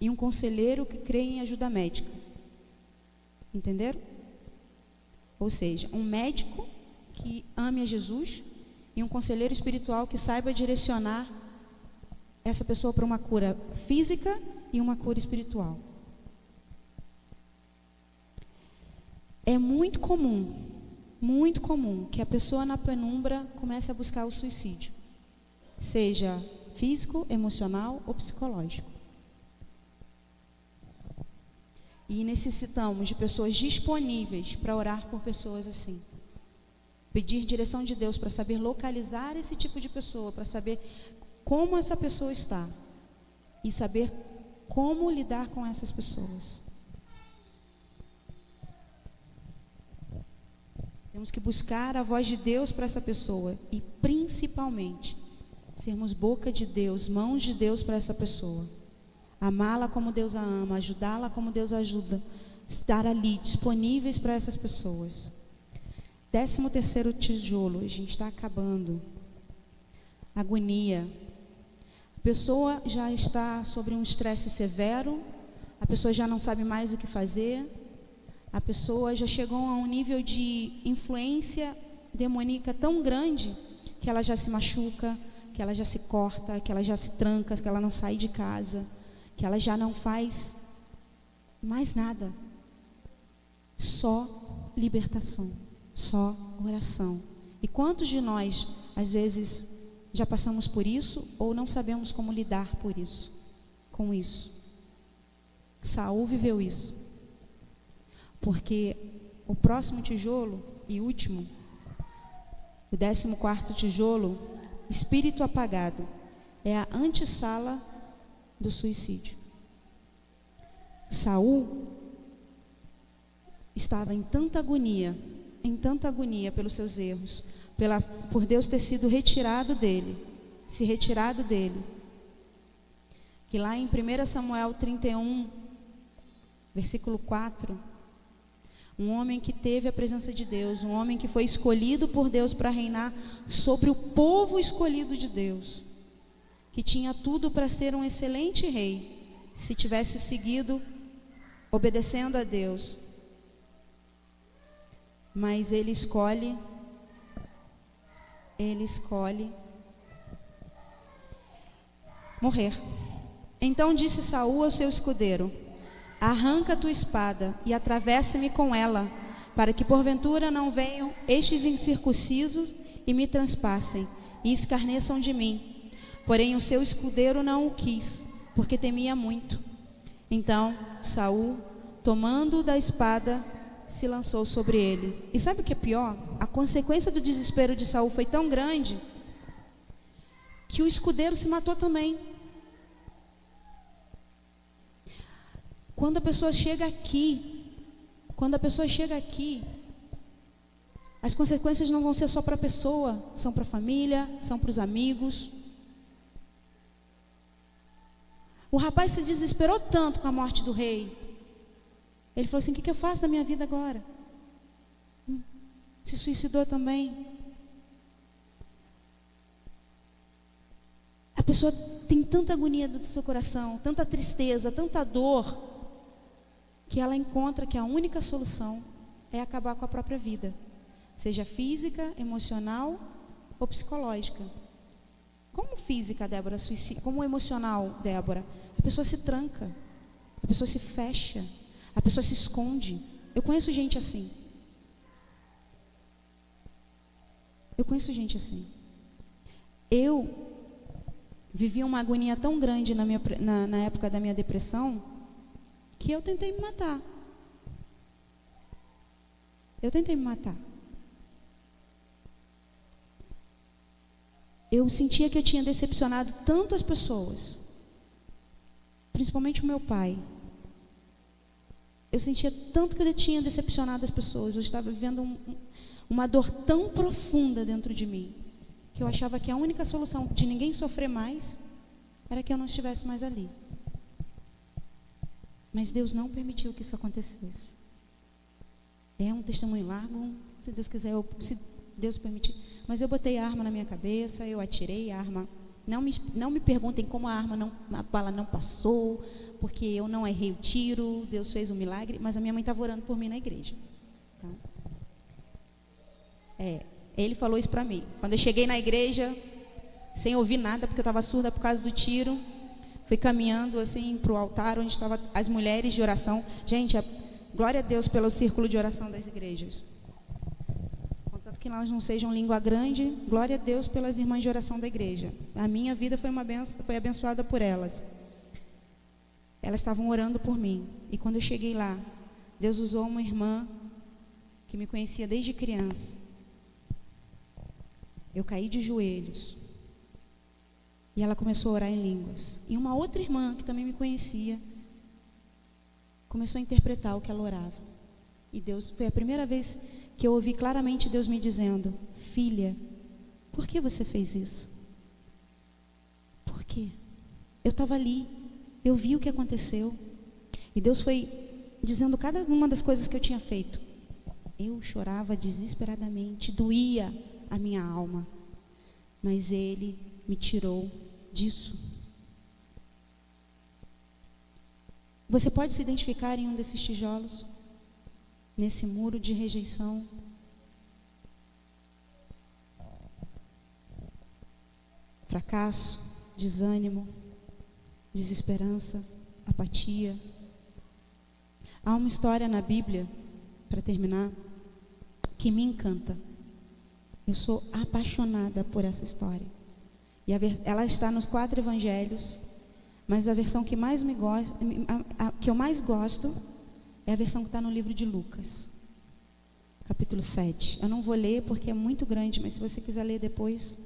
Speaker 5: e um conselheiro que creia em ajuda médica. Entenderam? Ou seja, um médico que ame a Jesus e um conselheiro espiritual que saiba direcionar essa pessoa para uma cura física e uma cura espiritual. É muito comum que a pessoa na penumbra comece a buscar o suicídio, seja físico, emocional ou psicológico. E necessitamos de pessoas disponíveis para orar por pessoas assim. Pedir direção de Deus para saber localizar esse tipo de pessoa, para saber como essa pessoa está e saber como lidar com essas pessoas. Temos que buscar a voz de Deus para essa pessoa e, principalmente, sermos boca de Deus, mãos de Deus para essa pessoa. Amá-la como Deus a ama, ajudá-la como Deus ajuda, estar ali disponíveis para essas pessoas. 13º tijolo, a gente está acabando. Agonia. A pessoa já está sobre um estresse severo, a pessoa já não sabe mais o que fazer, a pessoa já chegou a um nível de influência demoníaca tão grande que ela já se machuca, que ela já se corta, que ela já se tranca, que ela não sai de casa, que ela já não faz mais nada. Só libertação, só oração. E quantos de nós, às vezes, já passamos por isso ou não sabemos como lidar com isso? Saul viveu isso. Porque o próximo tijolo e último, o 14º tijolo, espírito apagado, é a antessala do suicídio. Saul estava em tanta agonia pelos seus erros, por Deus ter sido retirado dele, que lá em 1 Samuel 31, versículo 4, um homem que teve a presença de Deus, um homem que foi escolhido por Deus para reinar sobre o povo escolhido de Deus, que tinha tudo para ser um excelente rei, se tivesse seguido, obedecendo a Deus. Mas ele escolhe morrer. Então disse Saul ao seu escudeiro: arranca a tua espada e atravessa-me com ela, para que porventura não venham estes incircuncisos e me transpassem e escarneçam de mim. Porém o seu escudeiro não o quis, porque temia muito. Então Saul, tomando da espada, se lançou sobre ele. E sabe o que é pior? A consequência do desespero de Saul foi tão grande que o escudeiro se matou também. Quando a pessoa chega aqui, as consequências não vão ser só para a pessoa, são para a família, são para os amigos. O rapaz se desesperou tanto com a morte do rei. Ele falou assim: o que eu faço da minha vida agora? Se suicidou também. A pessoa tem tanta agonia do seu coração, tanta tristeza, tanta dor, que ela encontra que a única solução é acabar com a própria vida, seja física, emocional ou psicológica. Como física, Débora, suicídio, como emocional, Débora, a pessoa se tranca, a pessoa se fecha, a pessoa se esconde. Eu conheço gente assim. Eu vivi uma agonia tão grande na época da minha depressão, que eu tentei me matar. Eu sentia que eu tinha decepcionado tanto as pessoas, principalmente o meu pai. Eu sentia tanto que eu tinha decepcionado as pessoas. Eu estava vivendo uma dor tão profunda dentro de mim, que eu achava que a única solução de ninguém sofrer mais era que eu não estivesse mais ali. Mas Deus não permitiu que isso acontecesse. É um testemunho largo, se Deus quiser, se Deus permitir. Mas eu botei a arma na minha cabeça, eu atirei a arma. Não me perguntem como a bala não passou, porque eu não errei o tiro, Deus fez um milagre, mas a minha mãe estava orando por mim na igreja. Tá? Ele falou isso para mim. Quando eu cheguei na igreja, sem ouvir nada, porque eu estava surda por causa do tiro, fui caminhando assim para o altar, onde estavam as mulheres de oração. Gente, glória a Deus pelo círculo de oração das igrejas. Contanto que nós não sejam língua grande, glória a Deus pelas irmãs de oração da igreja. A minha vida foi abençoada por elas. Elas estavam orando por mim. E quando eu cheguei lá, Deus usou uma irmã que me conhecia desde criança. Eu caí de joelhos. E ela começou a orar em línguas. E uma outra irmã, que também me conhecia, começou a interpretar o que ela orava. E Deus, foi a primeira vez que eu ouvi claramente Deus me dizendo: filha, por que você fez isso? Por quê? Eu estava ali, eu vi o que aconteceu. E Deus foi dizendo cada uma das coisas que eu tinha feito. Eu chorava desesperadamente, doía a minha alma. Mas Ele me tirou disso. Você pode se identificar em um desses tijolos? nesse muro de rejeição, fracasso, desânimo, desesperança, apatia. Há uma história na Bíblia, para terminar, que me encanta. Eu sou apaixonada por essa história. E ela está nos 4 evangelhos, mas a versão que eu mais gosto é a versão que está no livro de Lucas, capítulo 7. Eu não vou ler porque é muito grande, mas se você quiser ler depois.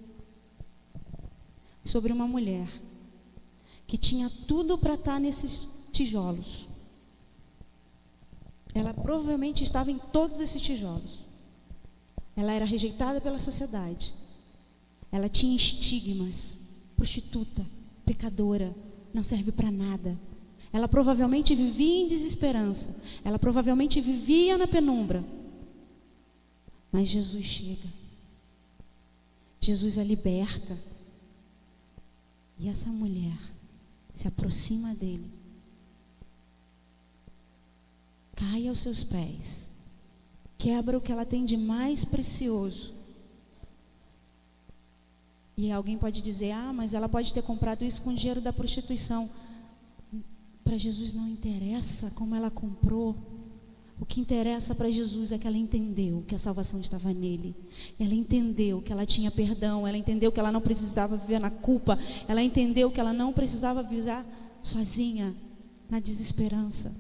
Speaker 5: Sobre uma mulher que tinha tudo para estar nesses tijolos. Ela provavelmente estava em todos esses tijolos. Ela era rejeitada pela sociedade. Ela tinha estigmas, prostituta, pecadora, não serve para nada. Ela provavelmente vivia em desesperança. Ela provavelmente vivia na penumbra. Mas Jesus chega. Jesus a liberta. E essa mulher se aproxima dele. Cai aos seus pés. Quebra o que ela tem de mais precioso. E alguém pode dizer, mas ela pode ter comprado isso com o dinheiro da prostituição. Para Jesus não interessa como ela comprou. O que interessa para Jesus é que ela entendeu que a salvação estava nele. Ela entendeu que ela tinha perdão. Ela entendeu que ela não precisava viver na culpa. Ela entendeu que ela não precisava viver sozinha, na desesperança.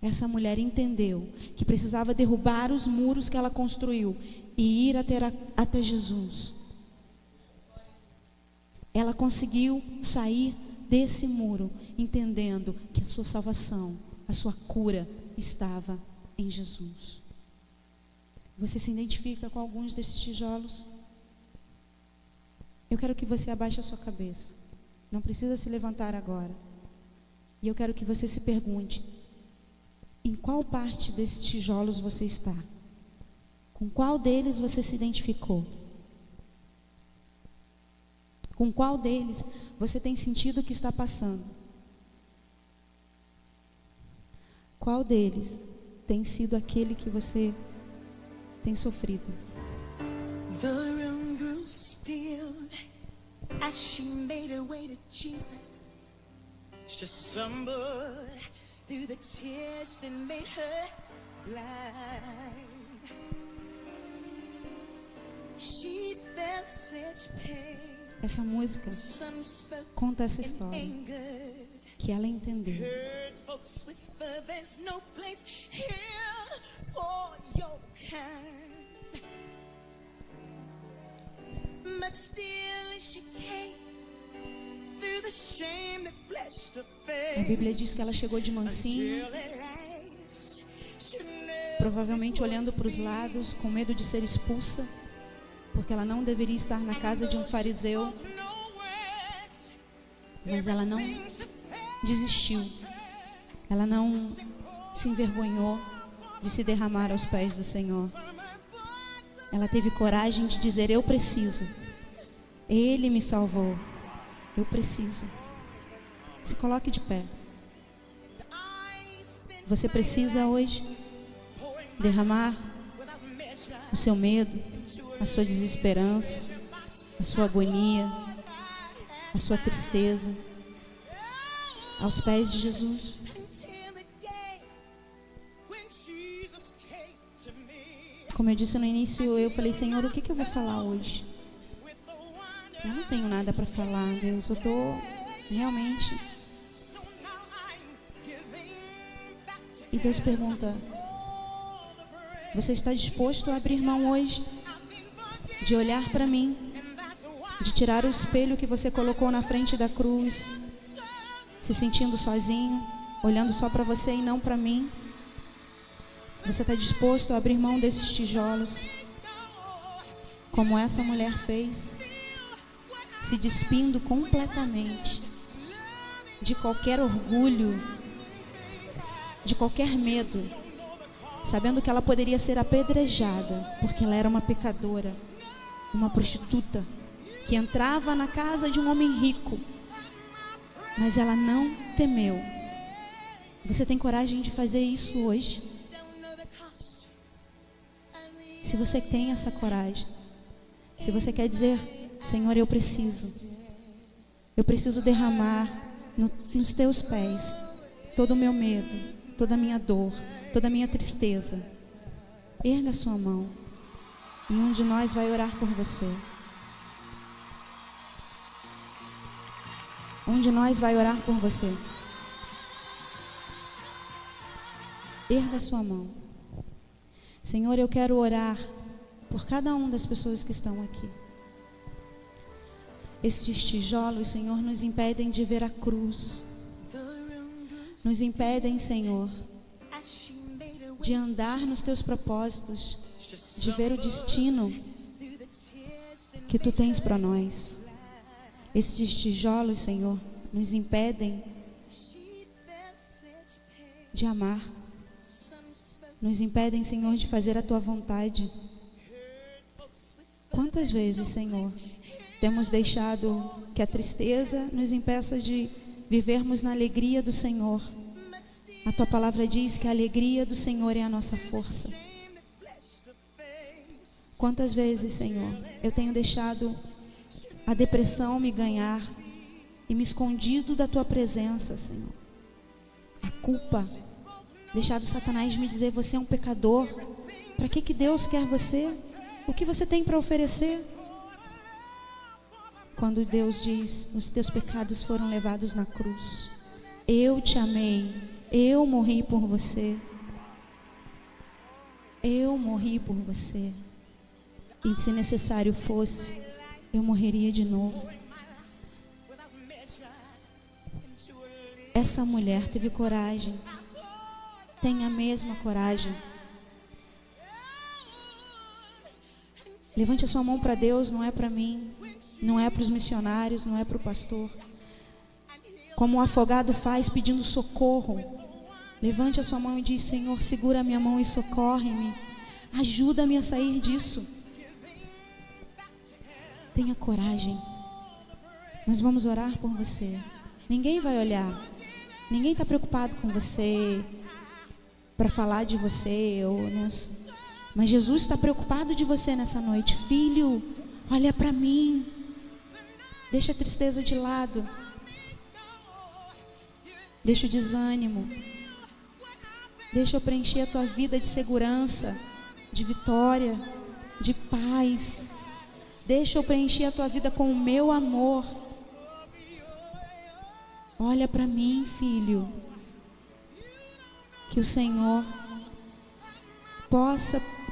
Speaker 5: Essa mulher entendeu que precisava derrubar os muros que ela construiu e ir até Jesus. Ela conseguiu sair desse muro, entendendo que a sua salvação, a sua cura estava em Jesus. Você se identifica com alguns desses tijolos? Eu quero que você abaixe a sua cabeça. Não precisa se levantar agora. E eu quero que você se pergunte: em qual parte desses tijolos você está? Com qual deles você se identificou? Com qual deles você tem sentido que está passando? Qual deles tem sido aquele que você tem sofrido?
Speaker 2: The room grew still as she made her way to Jesus. She stumbled through the tears that made her blind. She felt such pain.
Speaker 5: Essa música conta essa história, que ela entendeu. A Bíblia diz que ela chegou de mansinho, provavelmente olhando para os lados, com medo de ser expulsa, porque ela não deveria estar na casa de um fariseu. Mas ela não desistiu. Ela não se envergonhou de se derramar aos pés do Senhor. Ela teve coragem de dizer: eu preciso. Ele me salvou. Eu preciso. Se coloque de pé. Você precisa hoje derramar o seu medo, a sua desesperança, a sua agonia, a sua tristeza, aos pés de Jesus. Como eu disse no início, eu falei: Senhor, o que eu vou falar hoje? Eu não tenho nada para falar, Deus. Eu estou realmente... E Deus pergunta: você está disposto a abrir mão hoje de olhar para mim, de tirar o espelho que você colocou na frente da cruz, se sentindo sozinho, olhando só para você e não para mim? Você está disposto a abrir mão desses tijolos, como essa mulher fez, se despindo completamente de qualquer orgulho, de qualquer medo, sabendo que ela poderia ser apedrejada, porque ela era uma pecadora, uma prostituta, que entrava na casa de um homem rico, mas ela não temeu. Você tem coragem de fazer isso hoje? Se você tem essa coragem, se você quer dizer, Senhor, eu preciso derramar nos teus pés todo o meu medo, toda a minha dor, toda a minha tristeza, erga a sua mão e um de nós vai orar por você. Um de nós vai orar por você. Erga a sua mão. Senhor, eu quero orar por cada uma das pessoas que estão aqui. Estes tijolos, Senhor, nos impedem de ver a cruz. Nos impedem, Senhor, de andar nos teus propósitos, de ver o destino que tu tens para nós. Estes tijolos, Senhor, nos impedem de amar. Nos impedem, Senhor, de fazer a tua vontade. Quantas vezes, Senhor, temos deixado que a tristeza nos impeça de vivermos na alegria do Senhor? A tua palavra diz que a alegria do Senhor é a nossa força. Quantas vezes, Senhor, eu tenho deixado a depressão me ganhar e me escondido da tua presença, Senhor. A culpa, deixado Satanás me dizer, você é um pecador. Para que Deus quer você? O que você tem para oferecer? Quando Deus diz, os teus pecados foram levados na cruz. Eu te amei, eu morri por você. Eu morri por você. E se necessário fosse, eu morreria de novo. Essa mulher teve coragem. Tem a mesma coragem. Levante a sua mão para Deus, não é para mim, não é para os missionários, não é para o pastor. Como o afogado faz pedindo socorro. Levante a sua mão e diz, Senhor, segura a minha mão e socorre-me. Ajuda-me a sair disso. Tenha coragem. Nós vamos orar por você. Ninguém vai olhar. Ninguém está preocupado com você para falar de você ou nisso. Mas Jesus está preocupado de você nessa noite. Filho, olha para mim. Deixa a tristeza de lado. Deixa o desânimo. Deixa eu preencher a tua vida de segurança, de vitória, de paz. Deixa eu preencher a tua vida com o meu amor. Olha para mim, filho. Que o Senhor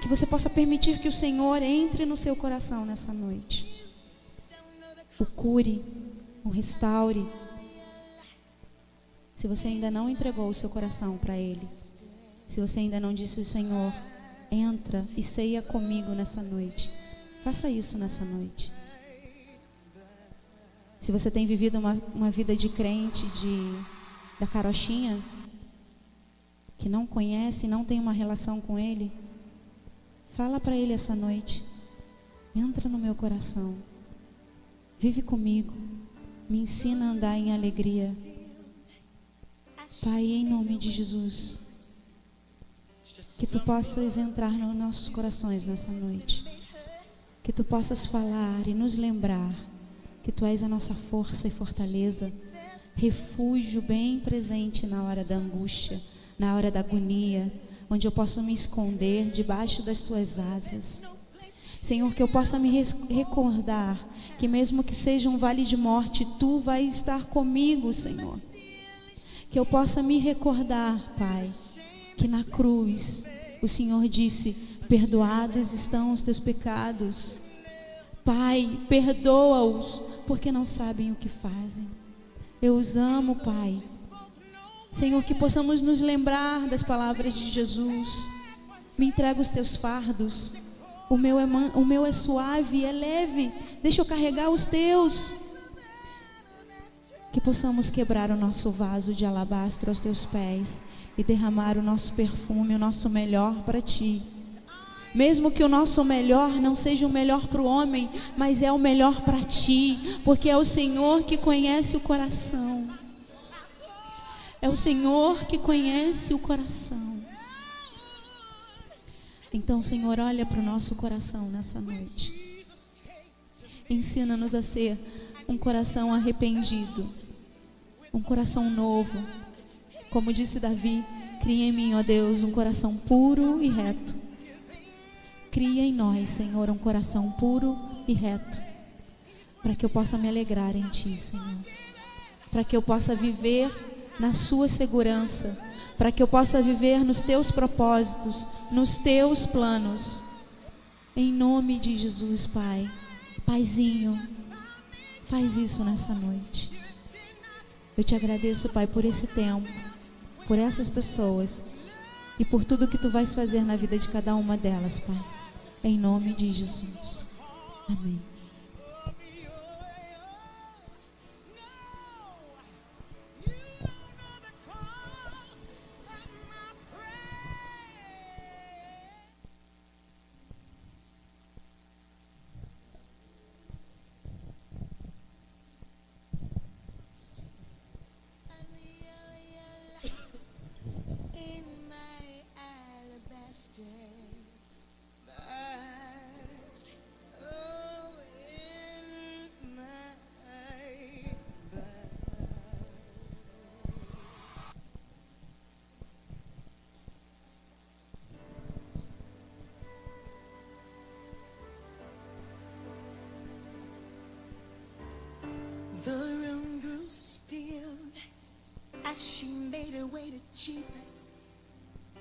Speaker 5: que você possa permitir que o Senhor entre no seu coração nessa noite. O cure, o restaure. Se você ainda não entregou o seu coração para Ele, se você ainda não disse, Senhor, entra e ceia comigo nessa noite, faça isso nessa noite. Se você tem vivido uma vida de crente, da carochinha, que não conhece, não tem uma relação com Ele, fala para Ele essa noite. Entra no meu coração. Vive comigo. Me ensina a andar em alegria. Pai, em nome de Jesus, que Tu possas entrar nos nossos corações nessa noite. Que Tu possas falar e nos lembrar que Tu és a nossa força e fortaleza, refúgio bem presente na hora da angústia, na hora da agonia, onde eu posso me esconder debaixo das Tuas asas. Senhor, que eu possa me recordar que mesmo que seja um vale de morte, Tu vai estar comigo, Senhor. Que eu possa me recordar, Pai, que na cruz o Senhor disse, perdoados estão os Teus pecados. Pai, perdoa-os, porque não sabem o que fazem. Eu os amo, Pai. Senhor, que possamos nos lembrar das palavras de Jesus. Me entrega os Teus fardos. O meu é suave e é leve. Deixa eu carregar os Teus. Que possamos quebrar o nosso vaso de alabastro aos Teus pés e derramar o nosso perfume, o nosso melhor para Ti. Mesmo que o nosso melhor não seja o melhor para o homem, mas é o melhor para Ti, porque é o Senhor que conhece o coração. É o Senhor que conhece o coração. Então, Senhor, olha para o nosso coração nessa noite. Ensina-nos a ser um coração arrependido, um coração novo. Como disse Davi, cria em mim, ó Deus, um coração puro e reto. Cria em nós, Senhor, um coração puro e reto, para que eu possa me alegrar em Ti, Senhor. Para que eu possa viver na Sua segurança, para que eu possa viver nos Teus propósitos, nos Teus planos. Em nome de Jesus, Pai. Paizinho, faz isso nessa noite. Eu te agradeço, Pai, por esse tempo, por essas pessoas e por tudo que Tu vais fazer na vida de cada uma delas, Pai. Em nome de Jesus. Amém.
Speaker 2: The room grew still as she made her way to Jesus.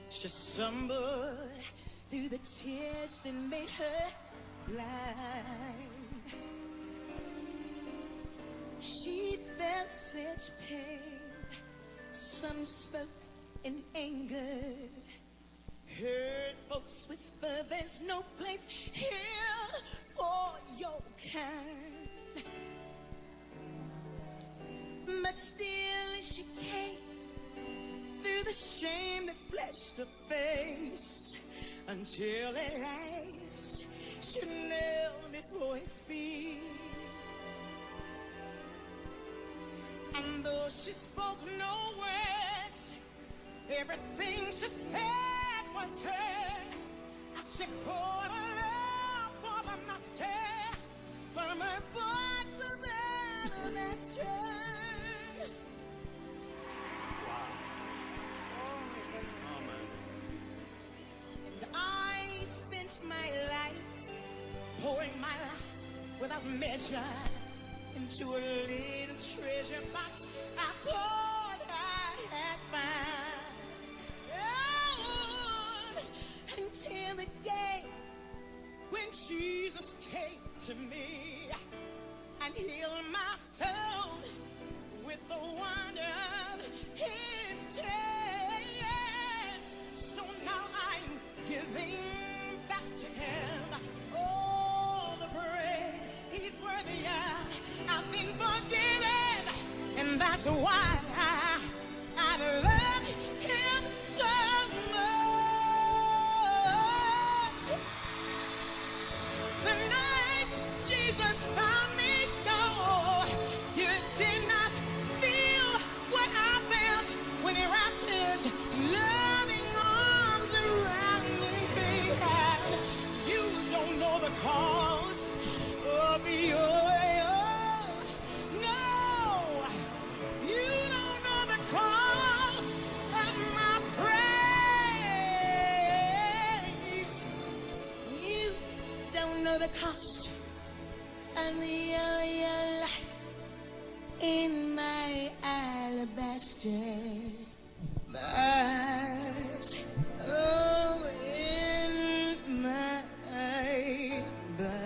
Speaker 2: She stumbled through the tears that made her blind. She felt such pain. Some spoke in anger. Heard folks whisper, there's no place here for your kind. But still she came through the shame that flushed her face, until at last she knelt before His feet. And though she spoke no words, everything she said was heard, as she poured her love for the Master from her box of alabaster. I spent my life pouring my life without measure into a little treasure box I thought I had found. Oh, until the day when Jesus came to me and healed my soul with the wonder of His touch. So now I'm giving back to Him all the praise He's worthy of. I've been forgiven, and that's why I love Him so much. The night Jesus found me, no, you did not feel what I felt when He wrapped His loving arms around me. You don't know the cause of your no, you don't know the cause of my praise. You don't know the cost of your life in my alabaster box. Oh, in my box.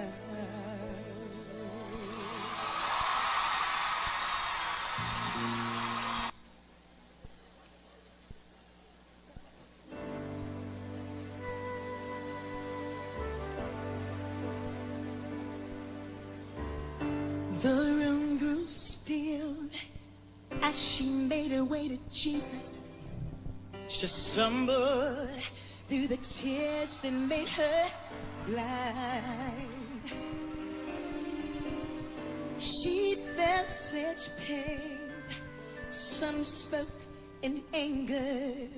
Speaker 2: The room grew still as she made her way to Jesus. She stumbled through the tears that made her blind. She felt such pain. Some spoke in anger.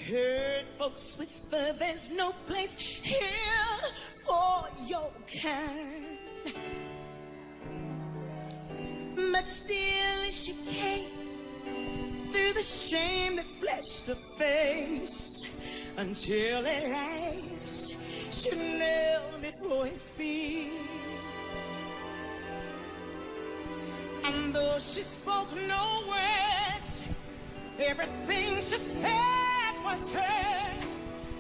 Speaker 2: Heard folks whisper there's no place here for your kind. But still she came through the shame that flushed her face, until at last she knelt before his feet. And though she spoke no words, everything she said was heard,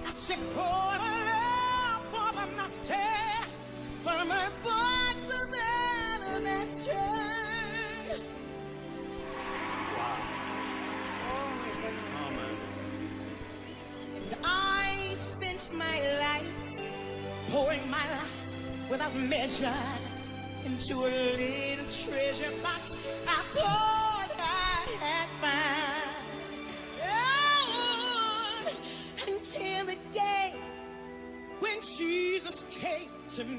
Speaker 2: as she poured her love for the master from her boy to the alabaster. And I spent my life pouring my life without measure into a little treasure box I thought I had found. Oh, until the day when Jesus came to me.